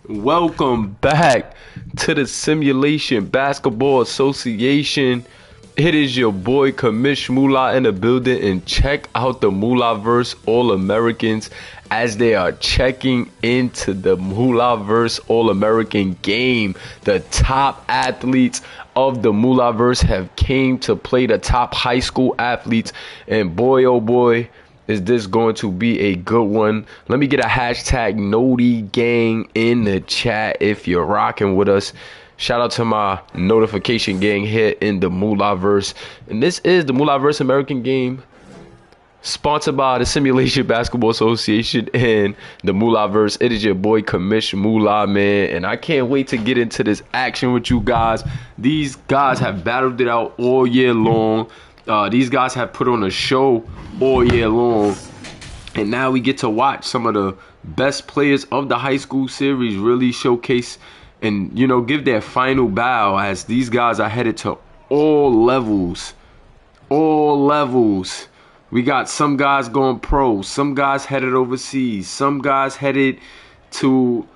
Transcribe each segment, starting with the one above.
Welcome back to the Simulation Basketball Association. It is your boy Kamish Mula in the building, and check out the Mulaverse All-Americans as they are checking into the Mulaverse All-American game. The top athletes of the Mulaverse have came to play the top high school athletes, and boy oh boy, is this going to be a good one. Let me get a hashtag Noti gang in the chat if you're rocking with us. Shout out to my notification gang here in the Mulaverse. And this is the Mulaverse American game, sponsored by the Simulation Basketball Association and the Mulaverse. It is your boy Kamish Mula, man. And I can't wait to get into this action with you guys. These guys have battled it out all year long. These guys have put on a show all year long, and now we get to watch some of the best players of the high school series really showcase and, you know, give their final bow as these guys are headed to all levels. We got some guys going pro, some guys headed overseas, some guys headed to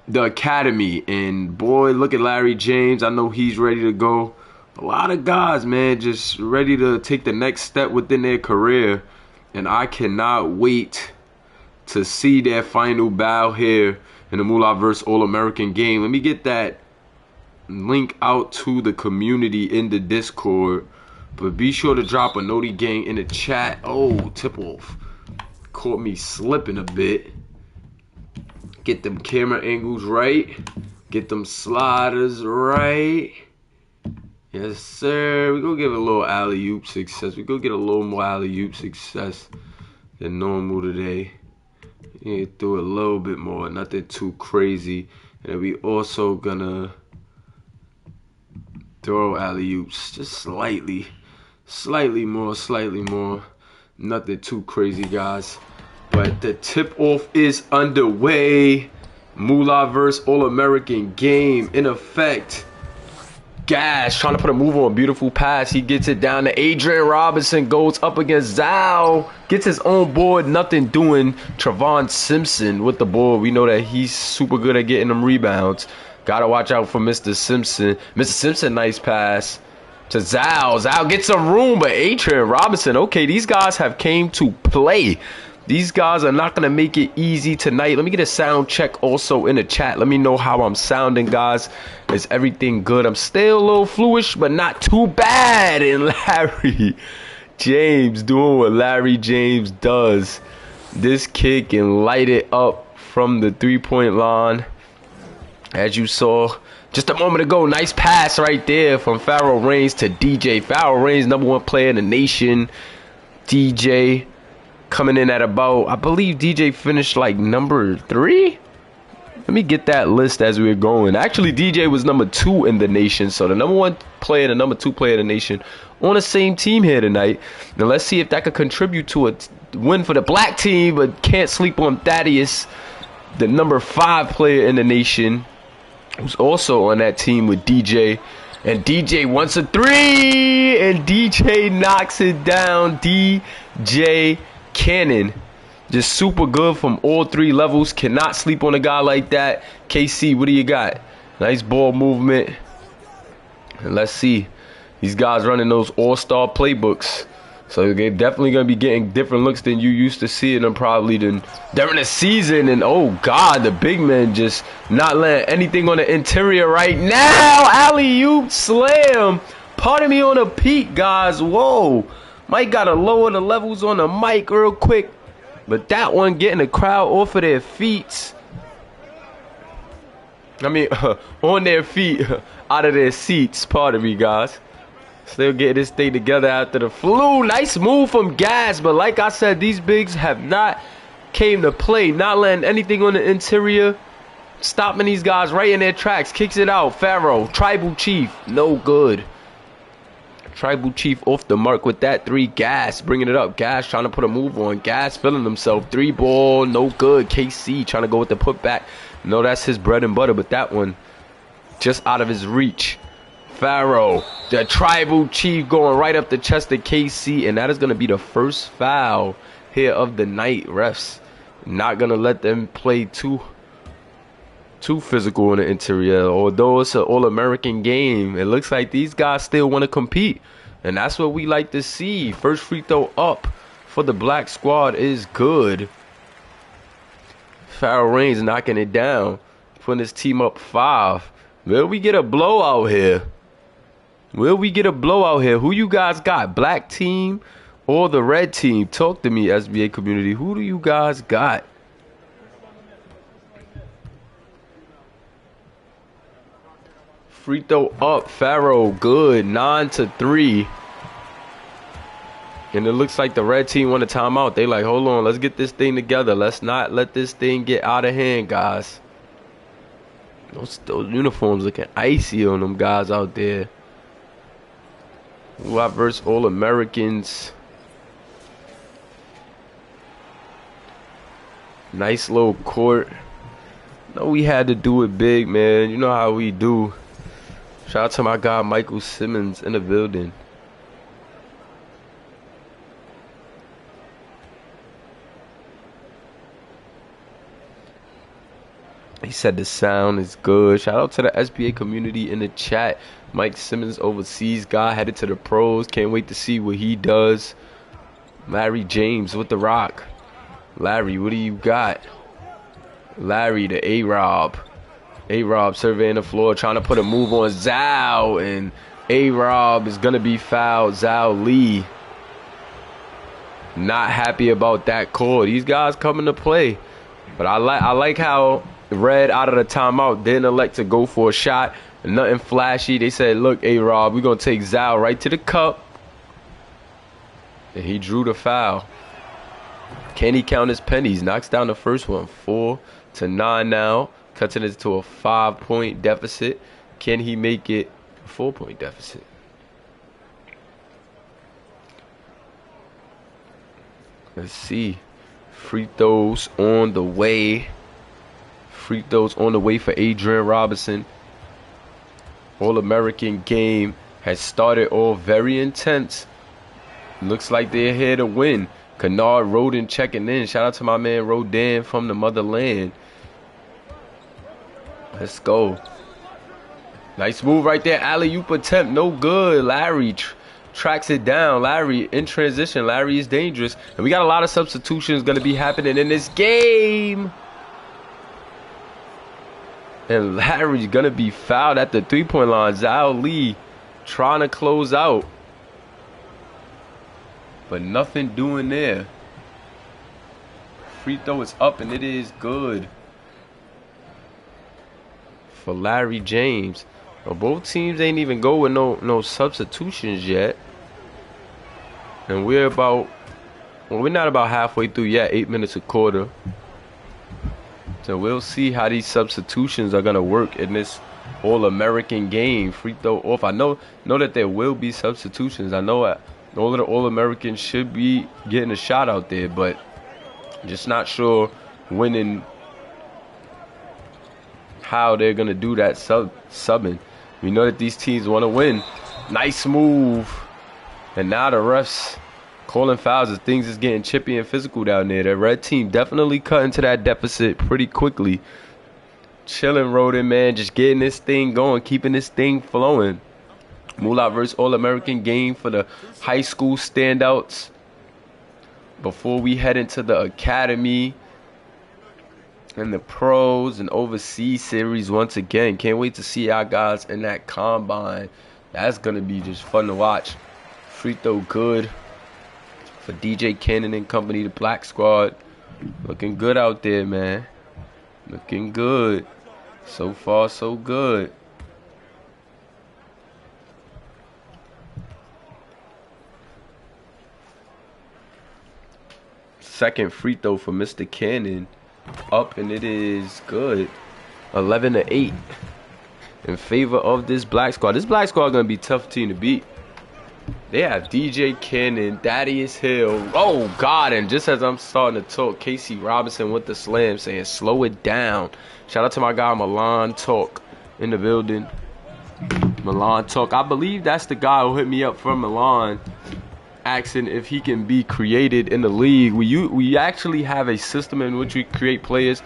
the academy, and boy, look at Larry James. I know he's ready to go. A lot of guys, man, just ready to take the next step within their career. And I cannot wait to see their final bow here in the Mulaverse All-American game. Let me get that link out to the community in the Discord. But be sure to drop a Noti gang in the chat. Oh, tip off. Caught me slipping a bit. Get them camera angles right. Get them sliders right. Yes, sir. We're going to give it a little alley-oop success. We're going to get a little more alley-oop success than normal today. Yeah, do a little bit more. Nothing too crazy. And we also going to throw alley-oops just slightly. Slightly more. Nothing too crazy, guys. But the tip-off is underway. Mulaverse All-American game in effect. Gas trying to put a move on, beautiful pass. He gets it down to Adrian Robinson, goes up against Zhao, gets his own board, nothing doing. Trevon Simpson with the ball. We know that he's super good at getting them rebounds. Gotta watch out for Mr. Simpson. Mr. Simpson, nice pass to Zhao. Zhao gets some room, but Adrian Robinson, okay, these guys have came to play. These guys are not going to make it easy tonight. Let me get a sound check also in the chat. Let me know how I'm sounding, guys. Is everything good? I'm still a little fluish, but not too bad. And Larry James doing what Larry James does. This kid can light it up from the three-point line. As you saw just a moment ago, nice pass right there from Pharaoh Reigns to DJ. Pharaoh Reigns, #1 player in the nation. DJ coming in at about, I believe DJ finished like number 3. Let me get that list as we're going. Actually, DJ was #2 in the nation. So the #1 player and the #2 player in the nation on the same team here tonight. Now let's see if that could contribute to a win for the black team. But can't sleep on Thaddeus, the #5 player in the nation, who's also on that team with DJ. And DJ wants a 3, and DJ knocks it down. DJ Cannon, just super good from all 3 levels. Cannot sleep on a guy like that. KC, what do you got? Nice ball movement. And let's see. These guys running those all-star playbooks. So they're definitely going to be getting different looks than you used to see them probably during the season. And oh God, the big man just not letting anything on the interior right now. Alley-oop slam. Pardon me on a peak, guys. Whoa. Mike got to lower the levels on the mic real quick. But that one getting the crowd off of their feet. I mean, on their feet, out of their seats. Pardon me, guys. Still getting this thing together after the flu. Nice move from Gas. But like I said, these bigs have not came to play. Not letting anything on the interior. Stopping these guys right in their tracks. Kicks it out. Pharaoh, Tribal Chief. No good. Tribal Chief off the mark with that 3. Gas bringing it up. Gas trying to put a move on. Gas feeling himself. 3 ball, no good. KC trying to go with the putback. No, that's his bread and butter, but that one just out of his reach. Pharaoh, the Tribal Chief going right up the chest of KC, and that is going to be the first foul here of the night. Refs not going to let them play too Too physical in the interior. Although it's an All-American game, it looks like these guys still want to compete. And that's what we like to see. First free throw up for the black squad is good. Farrell Reigns knocking it down, putting his team up 5. Will we get a blowout here? Will we get a blowout here? Who you guys got? Black team or the red team? Talk to me, SBA community. Who do you guys got? Free throw up, Farrell, good, 9-3. And it looks like the red team want a timeout. They like, hold on, let's get this thing together. Let's not let this thing get out of hand, guys. Those uniforms looking icy on them guys out there. Mulaverse All-Americans. Nice little court. No, we had to do it big, man. You know how we do. Shout out to my guy Michael Simmons in the building. He said the sound is good. Shout out to the SBA community in the chat. Mike Simmons, overseas guy, headed to the pros. Can't wait to see what he does. Larry James with the rock. Larry, what do you got? Larry, the A-Rob. A-Rob surveying the floor, trying to put a move on Zhao, and A-Rob is gonna be fouled. Zhao Lee not happy about that call. These guys coming to play, but I like how Red out of the timeout didn't elect to go for a shot. Nothing flashy. They said, look, A-Rob, we're gonna take Zhao right to the cup, and he drew the foul. Can he count his pennies? Knocks down the first one. 4-9 now. Cuts it into a 5-point deficit. Can he make it a 4-point deficit? Let's see. Free throws on the way. Free throws on the way for Adrian Robinson. All-American game has started all very intense. Looks like they're here to win. Kennard Roden checking in. Shout out to my man Rodan from the motherland. Let's go. Nice move right there. Alley-oop attempt. No good. Larry tracks it down. Larry in transition. Larry is dangerous. And we got a lot of substitutions going to be happening in this game. And Larry's going to be fouled at the three-point line. Zhao Lee trying to close out. But nothing doing there. Free throw is up and it is good for Larry James. Well, both teams ain't even go with no substitutions yet. And we're not about halfway through yet. 8 minutes a quarter. So we'll see how these substitutions are gonna work in this All-American game. Free throw off. I know that there will be substitutions. I know all of the All-Americans should be getting a shot out there, but just not sure when and how they're gonna do that subbing. We know that these teams want to win. Nice move. And now the refs calling fouls as things is getting chippy and physical down there. The red team definitely cut into that deficit pretty quickly. Chilling, Roden, man. Just getting this thing going, keeping this thing flowing. Mulaverse All-American game for the high school standouts. Before we head into the academy and the pros and overseas series once again. Can't wait to see our guys in that combine. That's going to be just fun to watch. Free throw good for DJ Cannon and company, the black squad. Looking good out there, man. Looking good. So far, so good. Second free throw for Mr. Cannon. Up, and it is good. 11-8 in favor of this black squad. This black squad going to be a tough team to beat. They have DJ Cannon, Thaddeus Hill. Oh, God. And just as I'm starting to talk, Casey Robinson with the slam saying, slow it down. Shout out to my guy, Milan Talk, in the building. Milan Talk. I believe that's the guy who hit me up from Milan, asking if he can be created in the league. We actually have a system in which we create players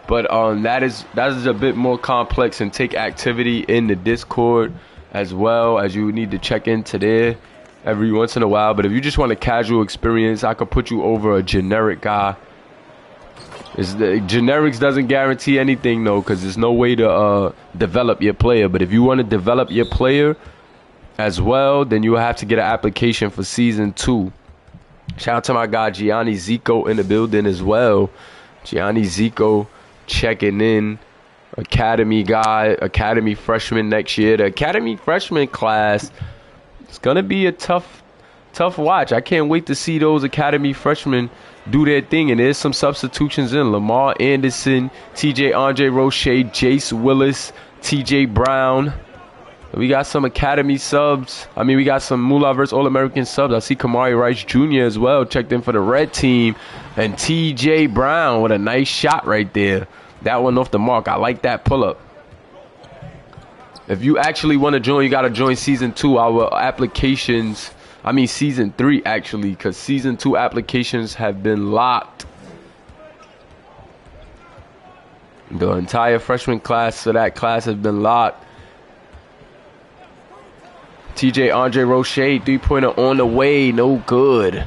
But that is a bit more complex and take activity in the Discord as well, as you need to check into there every once in a while. But if you just want a casual experience, I could put you over a generic guy. The generics doesn't guarantee anything though, because there's no way to develop your player. But if you want to develop your player as well, then you will have to get an application for season 2. Shout out to my guy Gianni Zico in the building as well. Gianni Zico checking in. Academy guy, academy freshman next year. The academy freshman class, it's gonna be a tough watch. I can't wait to see those academy freshmen do their thing. And there's some substitutions in: Lamar Anderson, TJ Andre Roche, Jace Willis, TJ Brown. We got some academy subs. I mean, we got some Mulaverse All-American subs. I see Kamari Rice Jr. as well checked in for the red team. And TJ Brown with a nice shot right there. That one off the mark. I like that pull-up. If you actually want to join, you got to join Season 2. Our applications, I mean Season 3 actually, because Season 2 applications have been locked. The entire freshman class for that class has been locked. TJ Andre Roche, 3-pointer on the way, no good.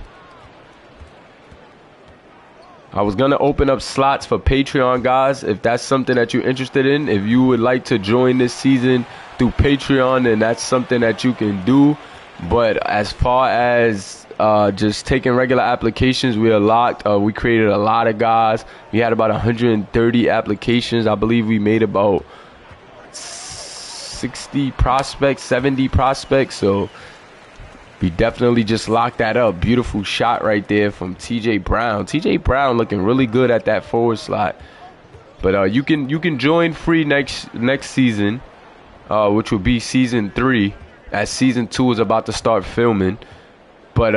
I was going to open up slots for Patreon, guys. If that's something that you're interested in, if you would like to join this season through Patreon, then that's something that you can do. But as far as just taking regular applications, we are locked. We created a lot of guys. We had about 130 applications. I believe we made about 60 prospects, 70 prospects. So we definitely just locked that up. Beautiful shot right there from TJ Brown. TJ Brown looking really good at that forward slot. But you can join free next season, which will be season 3, as season 2 is about to start filming. But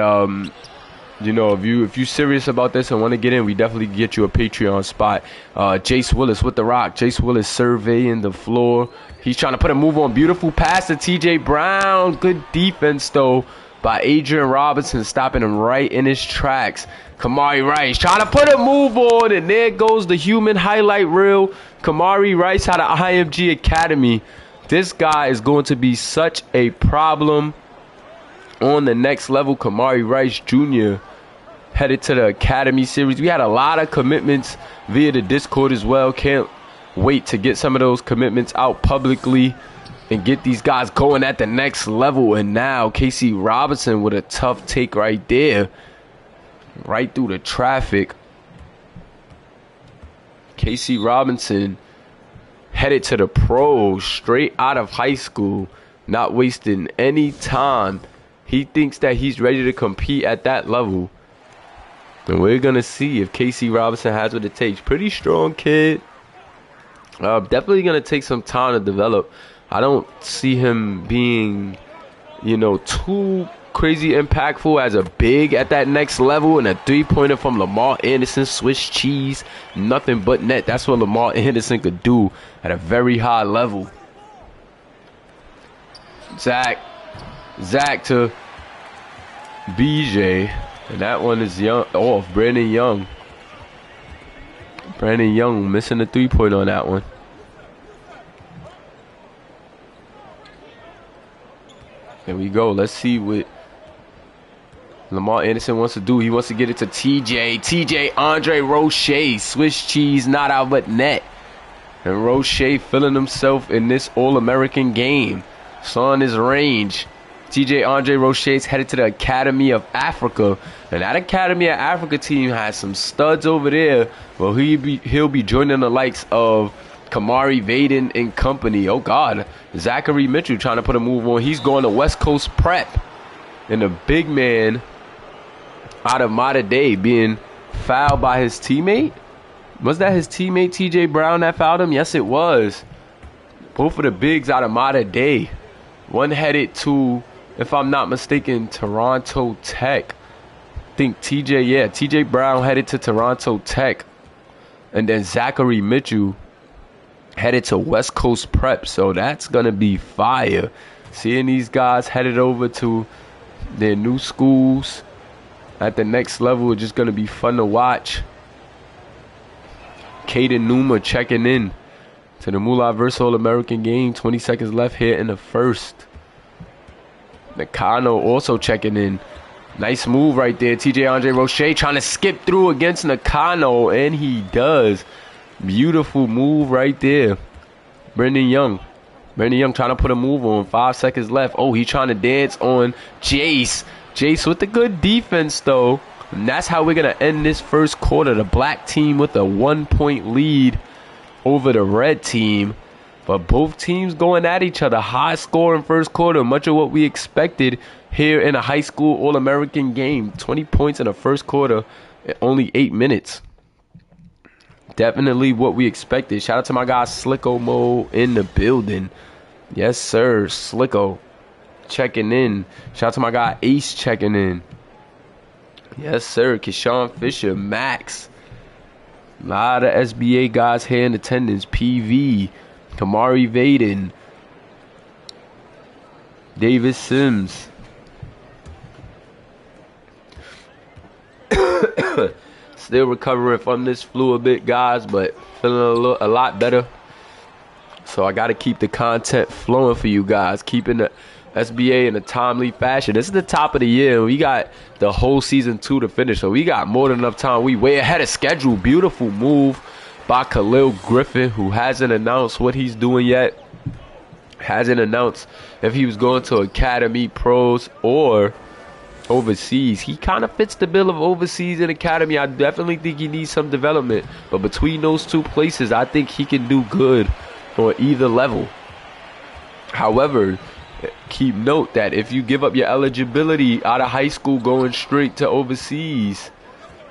you know, if you're serious about this and want to get in, we definitely get you a Patreon spot. Jace Willis with the rock. Jace Willis surveying the floor. He's trying to put a move on. Beautiful pass to TJ Brown. Good defense though by Adrian Robinson, stopping him right in his tracks. Kamari Rice trying to put a move on, and there goes the human highlight reel. Kamari Rice out of IMG Academy. This guy is going to be such a problem on the next level. Kamari Rice Jr. headed to the Academy Series. We had a lot of commitments via the Discord as well. Can't wait to get some of those commitments out publicly and get these guys going at the next level. And now Casey Robinson with a tough take right there, right through the traffic. Casey Robinson headed to the pros straight out of high school, not wasting any time. He thinks that he's ready to compete at that level. And we're going to see if Casey Robinson has what it takes. Pretty strong kid. Definitely going to take some time to develop. I don't see him being, you know, too crazy impactful as a big at that next level. And a 3-pointer from Lamar Anderson, Swiss cheese, nothing but net. That's what Lamar Anderson could do at a very high level. Zach to BJ, and that one is young off. Brandon Young missing the 3-pointer on that one. There we go. Let's see what Lamar Anderson wants to do. He wants to get it to TJ Andre Roche, Swiss cheese, not out but net. And Roche feeling himself in this All-American game. Showing his range. TJ Andre Roche is headed to the Academy of Africa. And that Academy of Africa team has some studs over there. Well, he'll be joining the likes of Kamari Vaden and company. Oh, God. Zachary Mitchell trying to put a move on. He's going to West Coast Prep. And the big man out of Mater Dei being fouled by his teammate. Was that his teammate, TJ Brown, that fouled him? Yes, it was. Both of the bigs out of Mater Dei. One headed to, if I'm not mistaken, Toronto Tech. I think TJ Brown headed to Toronto Tech. And then Zachary Mitchell headed to West Coast Prep. So that's going to be fire. Seeing these guys headed over to their new schools at the next level is just going to be fun to watch. Caden Numa checking in to the Mulaverse All-American game. 20 seconds left here in the first. Nakano also checking in. Nice move right there. TJ Andre Roche trying to skip through against Nakano, and he does. Beautiful move right there. Brandon Young trying to put a move on. 5 seconds left. Oh, he trying to dance on Jace. Jace with the good defense, though. And that's how we're going to end this first quarter. The black team with a 1-point lead over the red team. But both teams going at each other. High score in first quarter. Much of what we expected here in a high school All-American game. 20 points in the first quarter in only 8 minutes. Definitely what we expected. Shout out to my guy Slicko Mo in the building. Yes, sir. Slicko checking in. Shout out to my guy Ace checking in. Yes, sir. Keshawn Fisher, Max. A lot of SBA guys here in attendance. PV, Kamari Vaden, Davis Sims. Still recovering from this flu a bit, guys, but feeling a lot better. So I got to keep the content flowing for you guys, keeping the SBA in a timely fashion. This is the top of the year. We got the whole season 2 to finish, so we got more than enough time. We way ahead of schedule. Beautiful move by Khalil Griffin, who hasn't announced what he's doing yet. Hasn't announced if he was going to Academy, Pros, or overseas. He kind of fits the bill of overseas and Academy. I definitely think he needs some development, but between those two places, I think he can do good on either level. However, keep note that if you give up your eligibility out of high school going straight to overseas,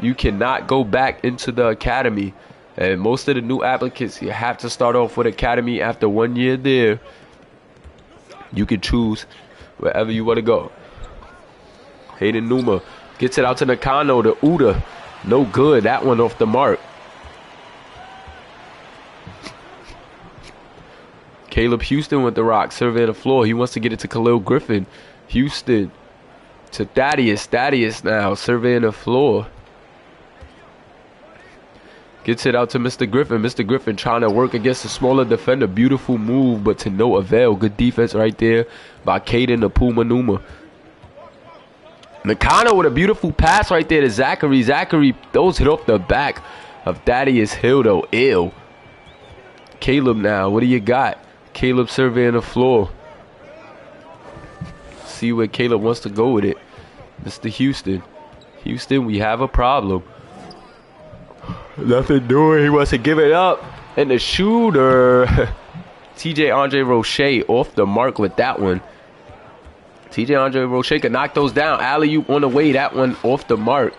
you cannot go back into the academy. And most of the new applicants, you have to start off with academy after 1 year there. You can choose wherever you want to go. Hayden Numa gets it out to Nakano, to Uda. No good. That one off the mark. Caleb Houston with the rock, surveying the floor. He wants to get it to Khalil Griffin. Houston to Thaddeus. Thaddeus now surveying the floor. Gets it out to Mr. Griffin. Mr. Griffin trying to work against a smaller defender. Beautiful move, but to no avail. Good defense right there by Caden the Puma Numa. Nakano with a beautiful pass right there to Zachary. Zachary, those hit off the back of Thaddeus Hill, though. Ill. Caleb now, what do you got? Caleb surveying the floor. See where Caleb wants to go with it. Mr. Houston. Houston, we have a problem. Nothing doing. He wants to give it up. And the shooter, TJ Andre Roche, off the mark with that one. TJ Andre Roche could knock those down. Alley-oop on the way. That one off the mark.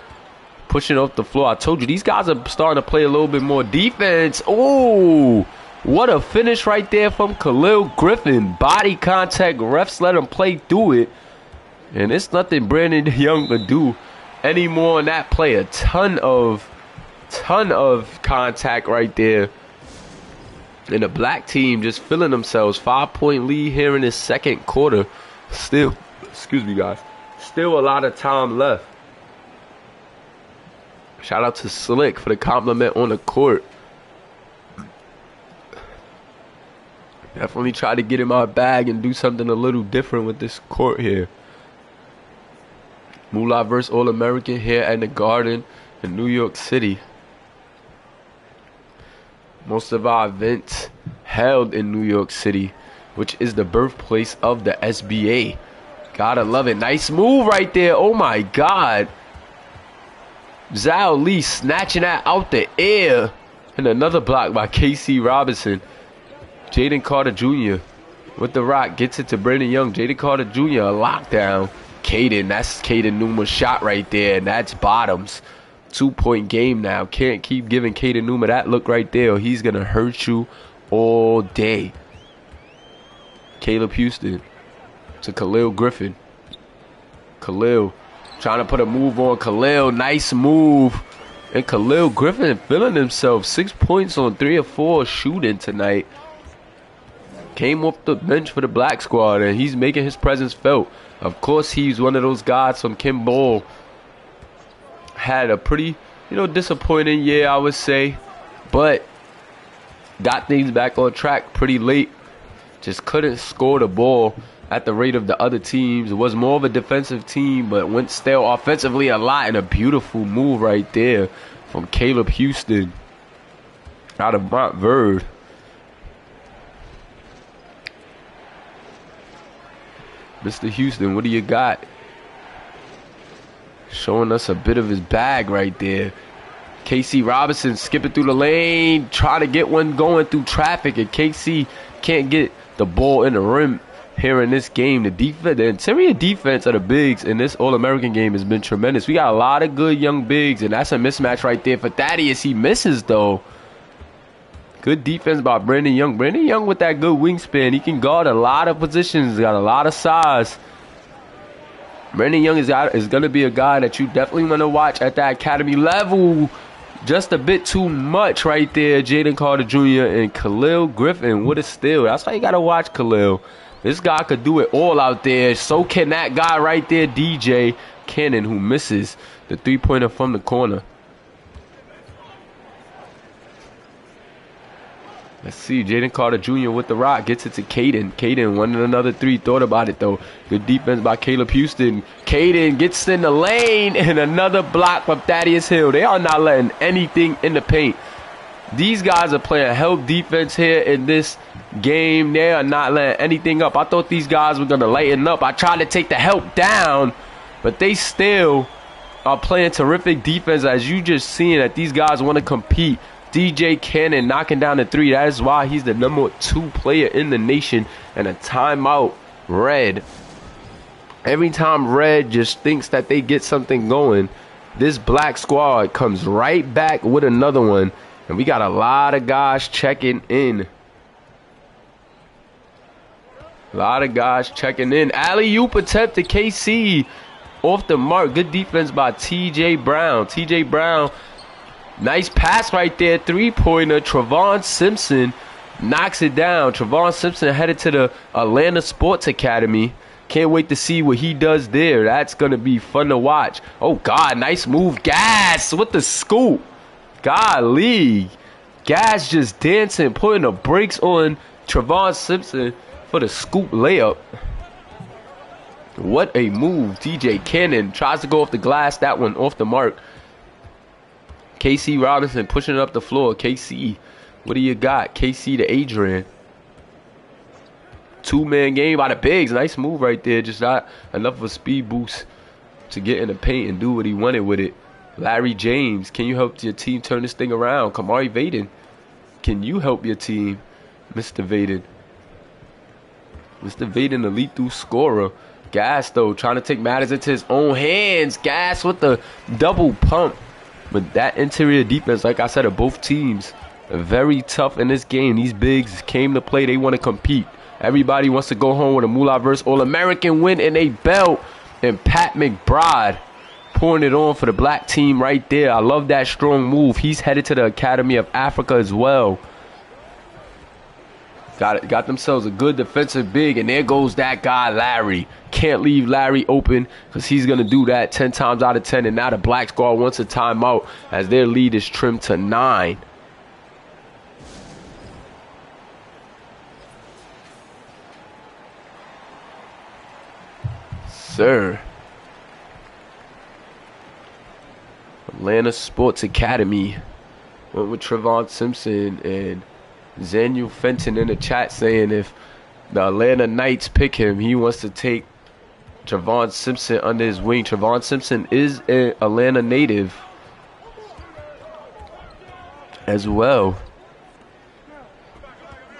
Pushing off the floor. I told you, these guys are starting to play a little bit more defense. Oh, what a finish right there from Khalil Griffin. Body contact. Refs let him play through it. And it's nothing Brandon Young to do anymore in that play. A ton of contact right there. And the black team just feeling themselves. 5-point lead here in the second quarter. Still, excuse me, guys. Still a lot of time left. Shout out to Slick for the compliment on the court. Definitely try to get in my bag and do something a little different with this court here. Mulaverse All-American here at the Garden in New York City. Most of our events held in New York City, which is the birthplace of the SBA. Gotta love it. Nice move right there. Oh my God. Zhao Lee snatching that out the air. And another block by KC Robinson. Jaden Carter Jr. with the rock. Gets it to Brandon Young. Jaden Carter Jr. a lockdown. Caden. That's Caden Numa's shot right there. And that's bottoms. 2-point game now. Can't keep giving Caden Numa that look right there, or he's going to hurt you all day. Caleb Houston to Khalil Griffin. Khalil trying to put a move on Khalil. Nice move. And Khalil Griffin feeling himself. 6 points on 3 or 4 shooting tonight. Came off the bench for the black squad, and he's making his presence felt. Of course, he's one of those guys from Kimball. Had a pretty, disappointing year, I would say. but got things back on track pretty late. Just couldn't score the ball at the rate of the other teams. It was more of a defensive team, but went stale offensively a lot, and a beautiful move right there from Caleb Houston out of Montverde. Mr. Houston, what do you got? Showing us a bit of his bag right there. KC Robinson skipping through the lane, trying to get one going through traffic, and KC can't get the ball in the rim here in this game. The interior defense of the bigs in this All-American game has been tremendous. We got a lot of good young bigs, and that's a mismatch right there for Thaddeus. He misses, though. Good defense by Brandon Young. Brandon Young with that good wingspan. He can guard a lot of positions. Got a lot of size. Brandon Young is going to be a guy that you definitely want to watch at that academy level. Just a bit too much right there. Jaden Carter Jr. and Khalil Griffin. What a steal. That's why you got to watch Khalil. This guy could do it all out there. So can that guy right there, DJ Cannon, who misses the three-pointer from the corner. Let's see. Jaden Carter Jr. with the rock. Gets it to Caden. Caden wanted another three. Thought about it, though. Good defense by Caleb Houston. Caden gets in the lane. And another block from Thaddeus Hill. They are not letting anything in the paint. These guys are playing help defense here in this game. They are not letting anything up. I thought these guys were going to lighten up. I tried to take the help down. But they still are playing terrific defense. As you just seeing that these guys want to compete. DJ Cannon knocking down the three. That is why he's the #2 player in the nation. And a timeout, Red. Every time Red just thinks that they get something going, this black squad comes right back with another one. And we got a lot of guys checking in. A lot of guys checking in. Alley-oop attempt to KC. Off the mark. Good defense by TJ Brown. TJ Brown. Nice pass right there. Three-pointer. Trevon Simpson knocks it down. Trevon Simpson headed to the Atlanta Sports Academy. Can't wait to see what he does there. That's going to be fun to watch. Oh, God. Nice move. Gas with the scoop. Golly. Gas just dancing. Putting the brakes on Trevon Simpson for the scoop layup. What a move. DJ Cannon tries to go off the glass. That one off the mark. KC Robinson pushing it up the floor. KC, what do you got? KC to Adrian. Two-man game by the bigs. Nice move right there. Just not enough of a speed boost to get in the paint and do what he wanted with it. Larry James, can you help your team turn this thing around? Kamari Vaden, can you help your team? Mr. Vaden. Mr. Vaden, the lethal scorer. Gas, though, trying to take matters into his own hands. Gas with the double pump. But that interior defense, like I said, of both teams, very tough in this game. These bigs came to play. They want to compete. Everybody wants to go home with a Mulaverse All-American win and a belt. And Pat McBride pouring it on for the black team right there. I love that strong move. He's headed to the Academy of Africa as well. Got themselves a good defensive big, and there goes that guy, Larry. Can't leave Larry open because he's going to do that 10 times out of 10. And now the black squad wants a timeout as their lead is trimmed to 9. Sir. Atlanta Sports Academy went with Trevon Simpson and Zanu Fenton in the chat saying if the Atlanta Knights pick him, he wants to take Trevon Simpson under his wing. Trevon Simpson is an Atlanta native as well.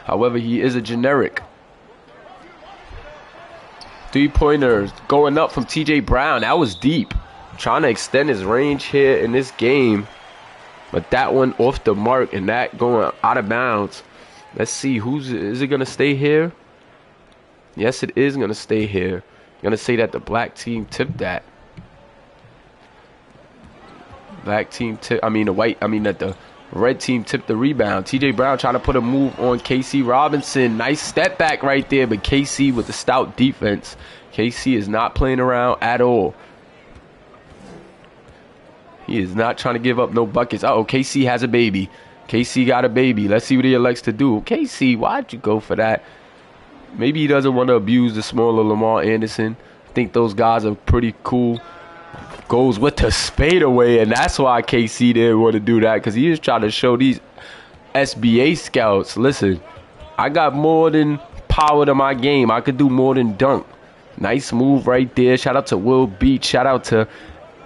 However, he is a generic. Three-pointers going up from TJ Brown. That was deep. Trying to extend his range here in this game. But that one off the mark and that going out of bounds. Let's see, is it going to stay here? Yes, it is going to stay here. I'm going to say that the black team tipped that. That the red team tipped the rebound. TJ Brown trying to put a move on KC Robinson. Nice step back right there, but KC with the stout defense. KC is not playing around at all. He is not trying to give up no buckets. Uh-oh, KC has a baby. KC got a baby. Let's see what he elects to do. KC, why'd you go for that? Maybe he doesn't want to abuse the smaller Lamar Anderson. I think those guys are pretty cool. Goes with the fade away, and that's why KC didn't want to do that, because he was trying to show these SBA scouts, listen, I got more than power to my game. I could do more than dunk. Nice move right there. Shout out to Will Beach. Shout out to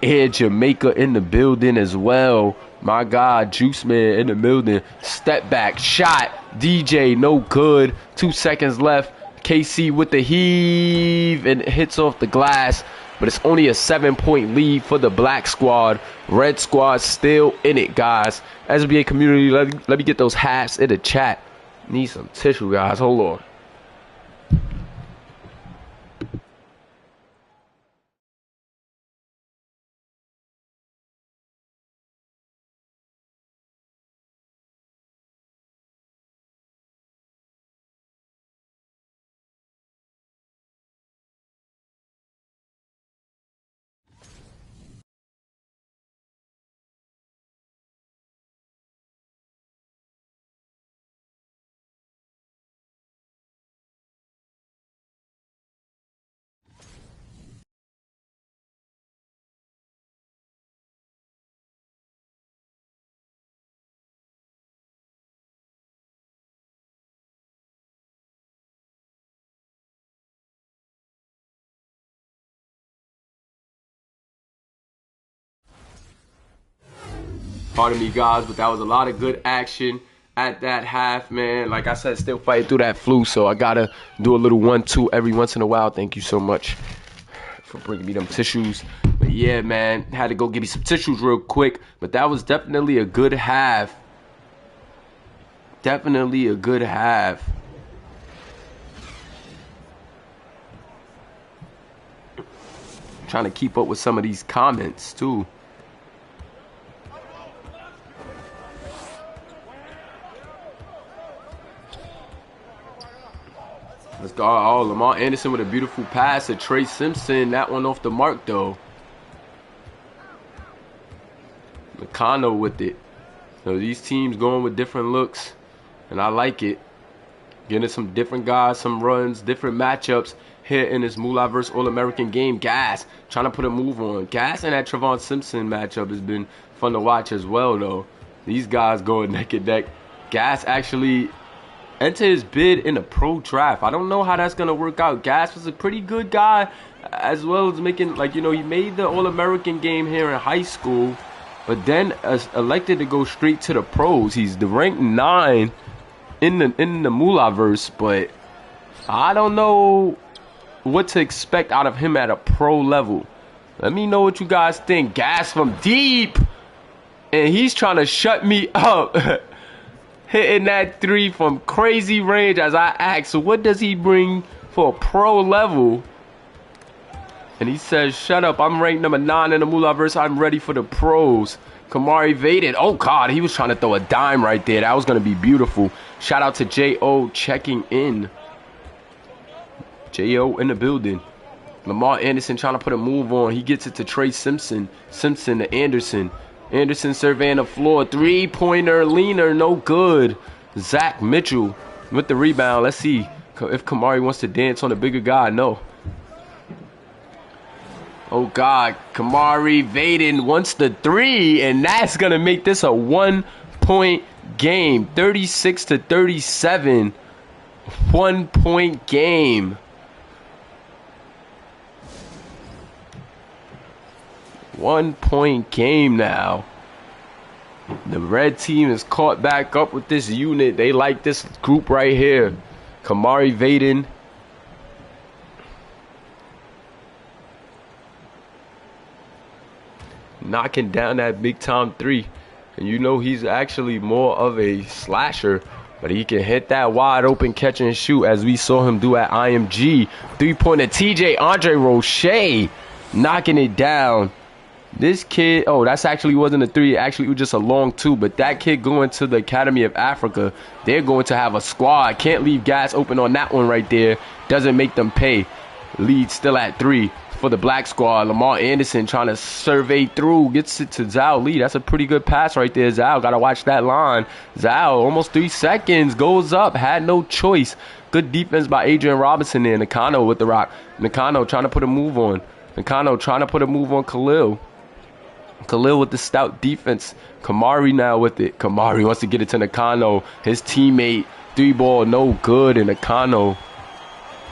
Air Jamaica in the building as well. My God, Juice Man in the building. Step back, shot. DJ, no good. 2 seconds left. KC with the heave, and it hits off the glass. But it's only a 7-point lead for the black squad. Red squad still in it, guys. SBA community, let me get those hats in the chat. Need some tissue, guys. Hold on. Pardon me, guys, but that was a lot of good action at that half, man. Like I said, still fighting through that flu, so I gotta do a little 1-2 every once in a while. Thank you so much for bringing me them tissues. But yeah, man, had to go give me some tissues real quick. But that was definitely a good half. Definitely a good half. Trying to keep up with some of these comments too. Let's go. Oh, Lamar Anderson with a beautiful pass to Trey Simpson. That one off the mark, though. McConnell with it. So these teams going with different looks, and I like it. Getting some different guys, some runs, different matchups here in this Mulaverse All-American game. Gas trying to put a move on. Gas and that Trevon Simpson matchup has been fun to watch as well, though. These guys going neck and neck. Gas actually enter his bid in a pro draft. I don't know how that's gonna work out. Gas was a pretty good guy, as well as making, like, you know, he made the All-American game here in high school, but then elected to go straight to the pros. He's the ranked 9 in the Mulaverse, but I don't know what to expect out of him at a pro level. Let me know what you guys think. Gas from deep, and he's trying to shut me up. Hitting that 3 from crazy range, as I asked, so what does he bring for a pro level? And he says, shut up, I'm ranked number 9 in the Mulaverse, I'm ready for the pros. Kamari Vaden, oh God, he was trying to throw a dime right there. That was going to be beautiful. Shout out to J.O. checking in. J.O. in the building. Lamar Anderson trying to put a move on. He gets it to Trey Simpson. Simpson to Anderson. Anderson surveying the floor. 3-pointer, leaner, no good. Zach Mitchell with the rebound. Let's see if Kamari wants to dance on a bigger guy. No. Oh, God. Kamari Vaden wants the 3, and that's going to make this a 1-point game. 36-37. 1-point game. 1-point game now. The red team is caught back up with this unit. They like this group right here. Kamari Vaden. Knocking down that big time 3. And you know he's actually more of a slasher, but he can hit that wide open catch and shoot, as we saw him do at IMG. 3-pointer TJ Andre Roche knocking it down. This kid, oh, that's actually wasn't a 3. Actually, it was just a long 2. But that kid going to the Academy of Africa, they're going to have a squad. Can't leave Gas open on that one right there. Doesn't make them pay. Lead still at 3. for the black squad. Lamar Anderson trying to survey through. Gets it to Zhao Lee. That's a pretty good pass right there, Zhao. Got to watch that line. Zhao, almost 3 seconds. Goes up. Had no choice. Good defense by Adrian Robinson there. Nakano with the rock. Nakano trying to put a move on. Nakano trying to put a move on Khalil. Khalil with the stout defense. Kamari now with it. Kamari wants to get it to Nakano. His teammate. 3-ball, no good. And Nakano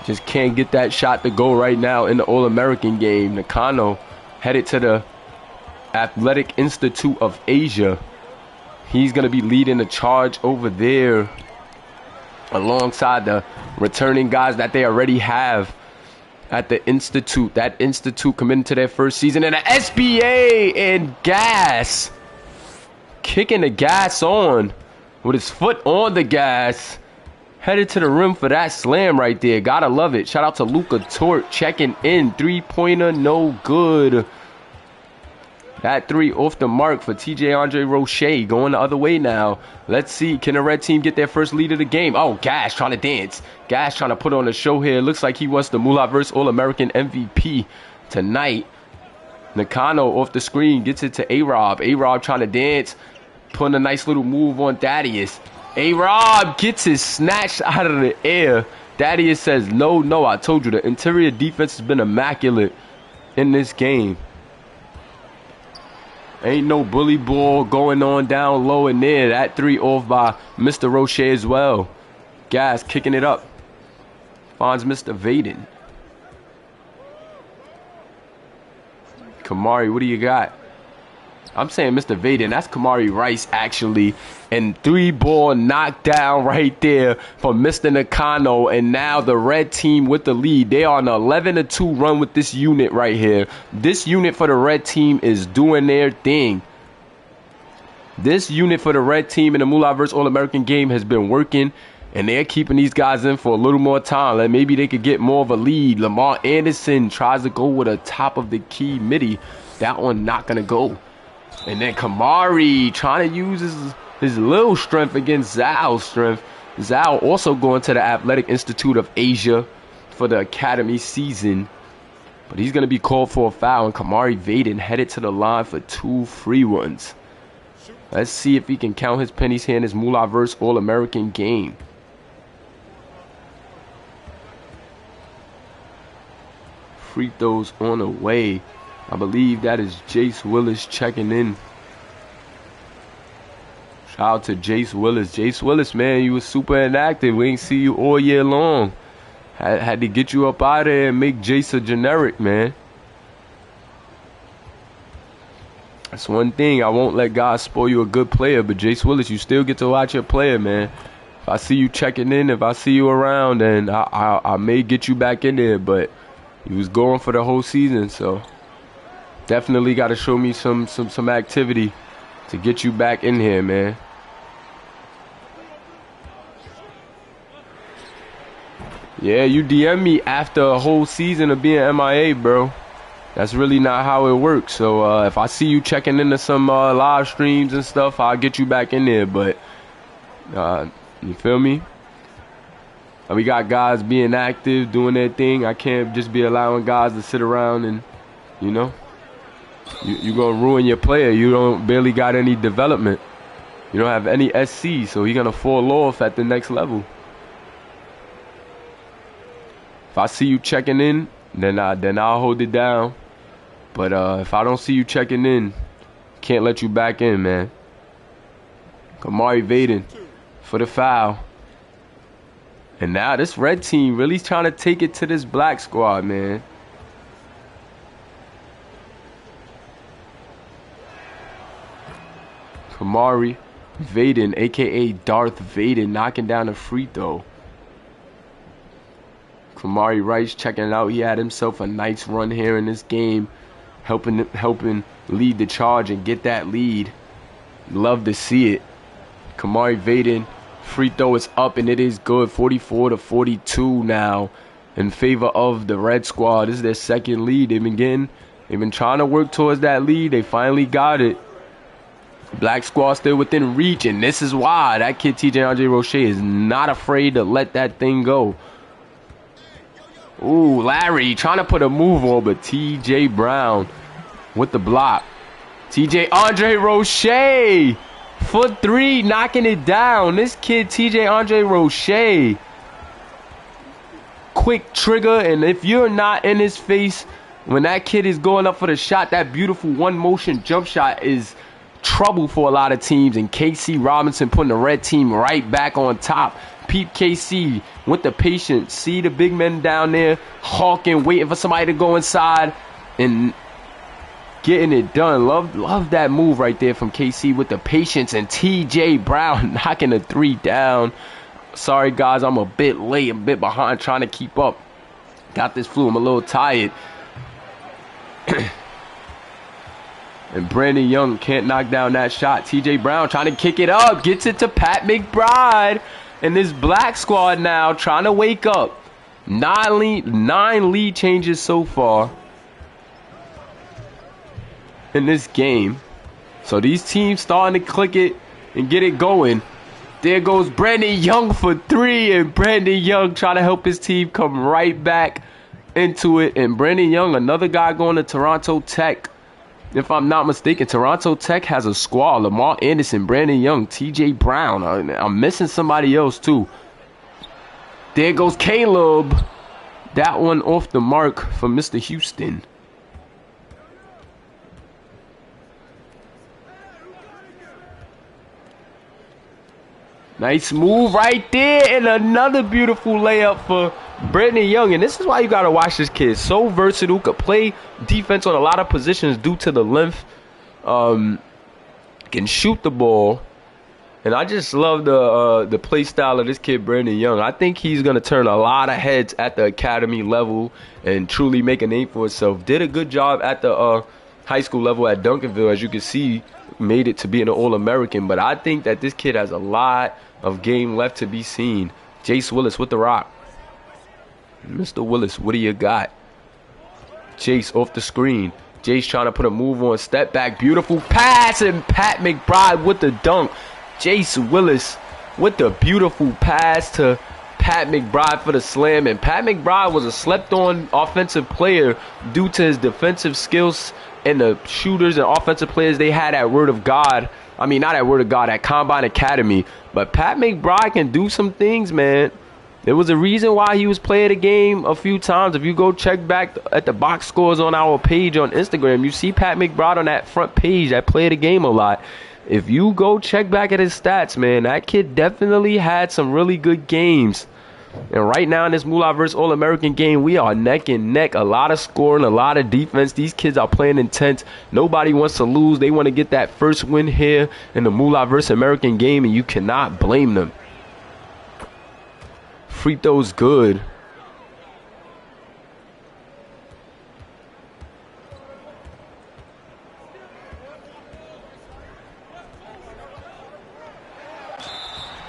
just can't get that shot to go right now in the All-American game. Nakano headed to the Athletic Institute of Asia. He's going to be leading the charge over there alongside the returning guys that they already have at the Institute. That Institute committing to their first season in the SBA, and Gas kicking the gas on with his foot on the gas. Headed to the rim for that slam right there. Gotta love it. Shout out to Luka Tort checking in. 3-pointer, no good. That 3 off the mark for TJ Andre Roche. Going the other way now. Let's see. Can the red team get their first lead of the game? Oh, Gas trying to dance. Gas trying to put on a show here. Looks like he was the Mulaverse All-American MVP tonight. Nakano off the screen. Gets it to A-Rob. A-Rob trying to dance. Putting a nice little move on Thaddeus. A-Rob gets it snatched out of the air. Thaddeus says, no, I told you. The interior defense has been immaculate in this game. Ain't no bully ball going on down low in there. That 3 off by Mr. Roche as well. Gas kicking it up. Finds Mr. Vaden. Kamari, what do you got? I'm saying Mr. Vaden. That's Kamari Rice, actually. And 3-ball knockdown right there from Mr. Nakano. And now the red team with the lead. They are on an 11-2 run with this unit right here. This unit for the red team is doing their thing. This unit for the red team in the Mulaverse All-American game has been working. And they're keeping these guys in for a little more time. Like maybe they could get more of a lead. Lamar Anderson tries to go with a top of the key midi. That one not going to go. And then Kamari trying to use his little strength against Zhao's strength. Zhao also going to the Athletic Institute of Asia for the academy season. But he's going to be called for a foul. And Kamari Vaden headed to the line for 2 free ones. Let's see if he can count his pennies here in his Mulaverse All-American game. Free throws on the way. I believe that is Jace Willis checking in. Shout out to Jace Willis. Jace Willis, man, you was super inactive. We ain't see you all year long. Had to get you up out of there and make Jace a generic, man. That's one thing. I won't let God spoil you a good player, but Jace Willis, you still get to watch your player, man. If I see you checking in, if I see you around, then I may get you back in there, but you was going for the whole season, so definitely got to show me some activity to get you back in here, man. Yeah, you DM me after a whole season of being MIA, bro. That's really not how it works. So if I see you checking into some live streams and stuff, I'll get you back in there. But you feel me? We got guys being active, doing their thing. I can't just be allowing guys to sit around and, you know, you're going to ruin your player. You don't barely got any development. You don't have any SC, so you're going to fall off at the next level. If I see you checking in, then I'll hold it down. But if I don't see you checking in, can't let you back in, man. Kamari Vaden for the foul. And now this red team really trying to take it to this black squad, man. Kamari Vaden, a.k.a. Darth Vaden, knocking down a free throw. Kamari Rice checking it out. He had himself a nice run here in this game, helping lead the charge and get that lead. Love to see it. Kamari Vaden, free throw is up and it is good. 44-42 now in favor of the red squad. This is their second lead. They've been trying to work towards that lead. They finally got it. Black squad still within reach, and this is why that kid TJ Andre Roche is not afraid to let that thing go. Ooh, Larry trying to put a move on, but T.J. Brown with the block. T.J. Andre Roche for 3, knocking it down. This kid, T.J. Andre Roche. Quick trigger, and if you're not in his face when that kid is going up for the shot, that beautiful one motion jump shot is trouble for a lot of teams. And KC Robinson putting the red team right back on top. Pete KC with the patience. See the big men down there hawking, waiting for somebody to go inside and getting it done. Love that move right there from KC with the patience. And TJ Brown knocking the 3 down. Sorry guys, I'm a bit late, a bit behind trying to keep up. Got this flu, I'm a little tired. And Brandon Young can't knock down that shot. TJ Brown trying to kick it up, gets it to Pat McBride. And this black squad now trying to wake up. 9 lead changes so far in this game. So these teams starting to click it and get it going. There goes Brandon Young for 3, and Brandon Young trying to help his team come right back into it. And Brandon Young, another guy going to Toronto Tech. If I'm not mistaken, Toronto Tech has a squad. Lamar Anderson, Brandon Young, TJ Brown. I'm missing somebody else too. There goes Caleb. That one off the mark for Mr. Houston. Nice move right there, and another beautiful layup for Brandon Young. And this is why you got to watch this kid. So versatile, could play defense on a lot of positions due to the length. Can shoot the ball. And I just love the play style of this kid, Brandon Young. I think he's going to turn a lot of heads at the academy level and truly make a name for himself. Did a good job at the high school level at Duncanville, as you can see. Made it to being an All-American. But I think that this kid has a lot of game left to be seen. Jace Willis with the rock. Mr. Willis, what do you got? Jace off the screen. Jace trying to put a move on. Step back. Beautiful pass. And Pat McBride with the dunk. Jace Willis with the beautiful pass to Pat McBride for the slam. And Pat McBride was a slept-on offensive player due to his defensive skills and the shooters and offensive players they had at Word of God. I mean, not at Word of God, at Combine Academy. But Pat McBride can do some things, man. There was a reason why he was playing the game a few times. If you go check back at the box scores on our page on Instagram, you see Pat McBride on that front page that played the game a lot. If you go check back at his stats, man, that kid definitely had some really good games. And right now in this Mulaverse All-American game, we are neck and neck. A lot of scoring, a lot of defense. These kids are playing intense. Nobody wants to lose. They want to get that first win here in the Mulaverse American game, and you cannot blame them. Free throws good.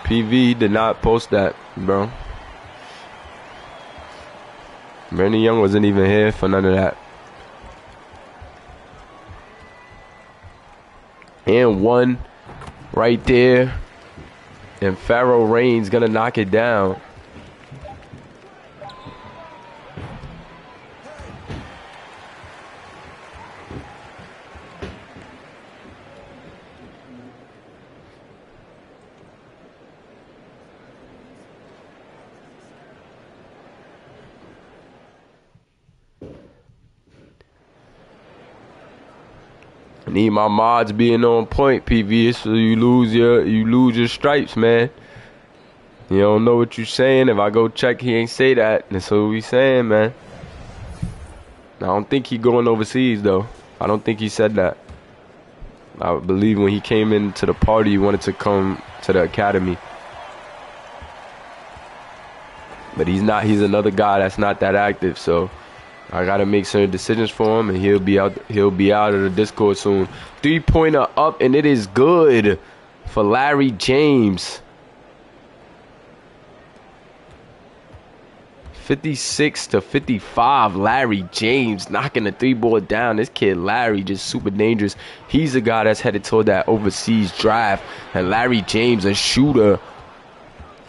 PV did not post that, bro. Brandon Young wasn't even here for none of that. And one right there. And Pharaoh Reigns gonna knock it down. Need my mods being on point, PV, so you lose your stripes, man. You don't know what you're saying. If I go check, he ain't say that. That's what we saying, man. I don't think he going overseas though. I don't think he said that. I believe when he came into the party, he wanted to come to the academy. But he's not. He's another guy that's not that active, so I gotta make certain decisions for him, and he'll be out of the Discord soon. 3-pointer up, and it is good for Larry James. 56-55. Larry James knocking the 3-ball down. This kid Larry just super dangerous. He's a guy that's headed toward that overseas draft. And Larry James, a shooter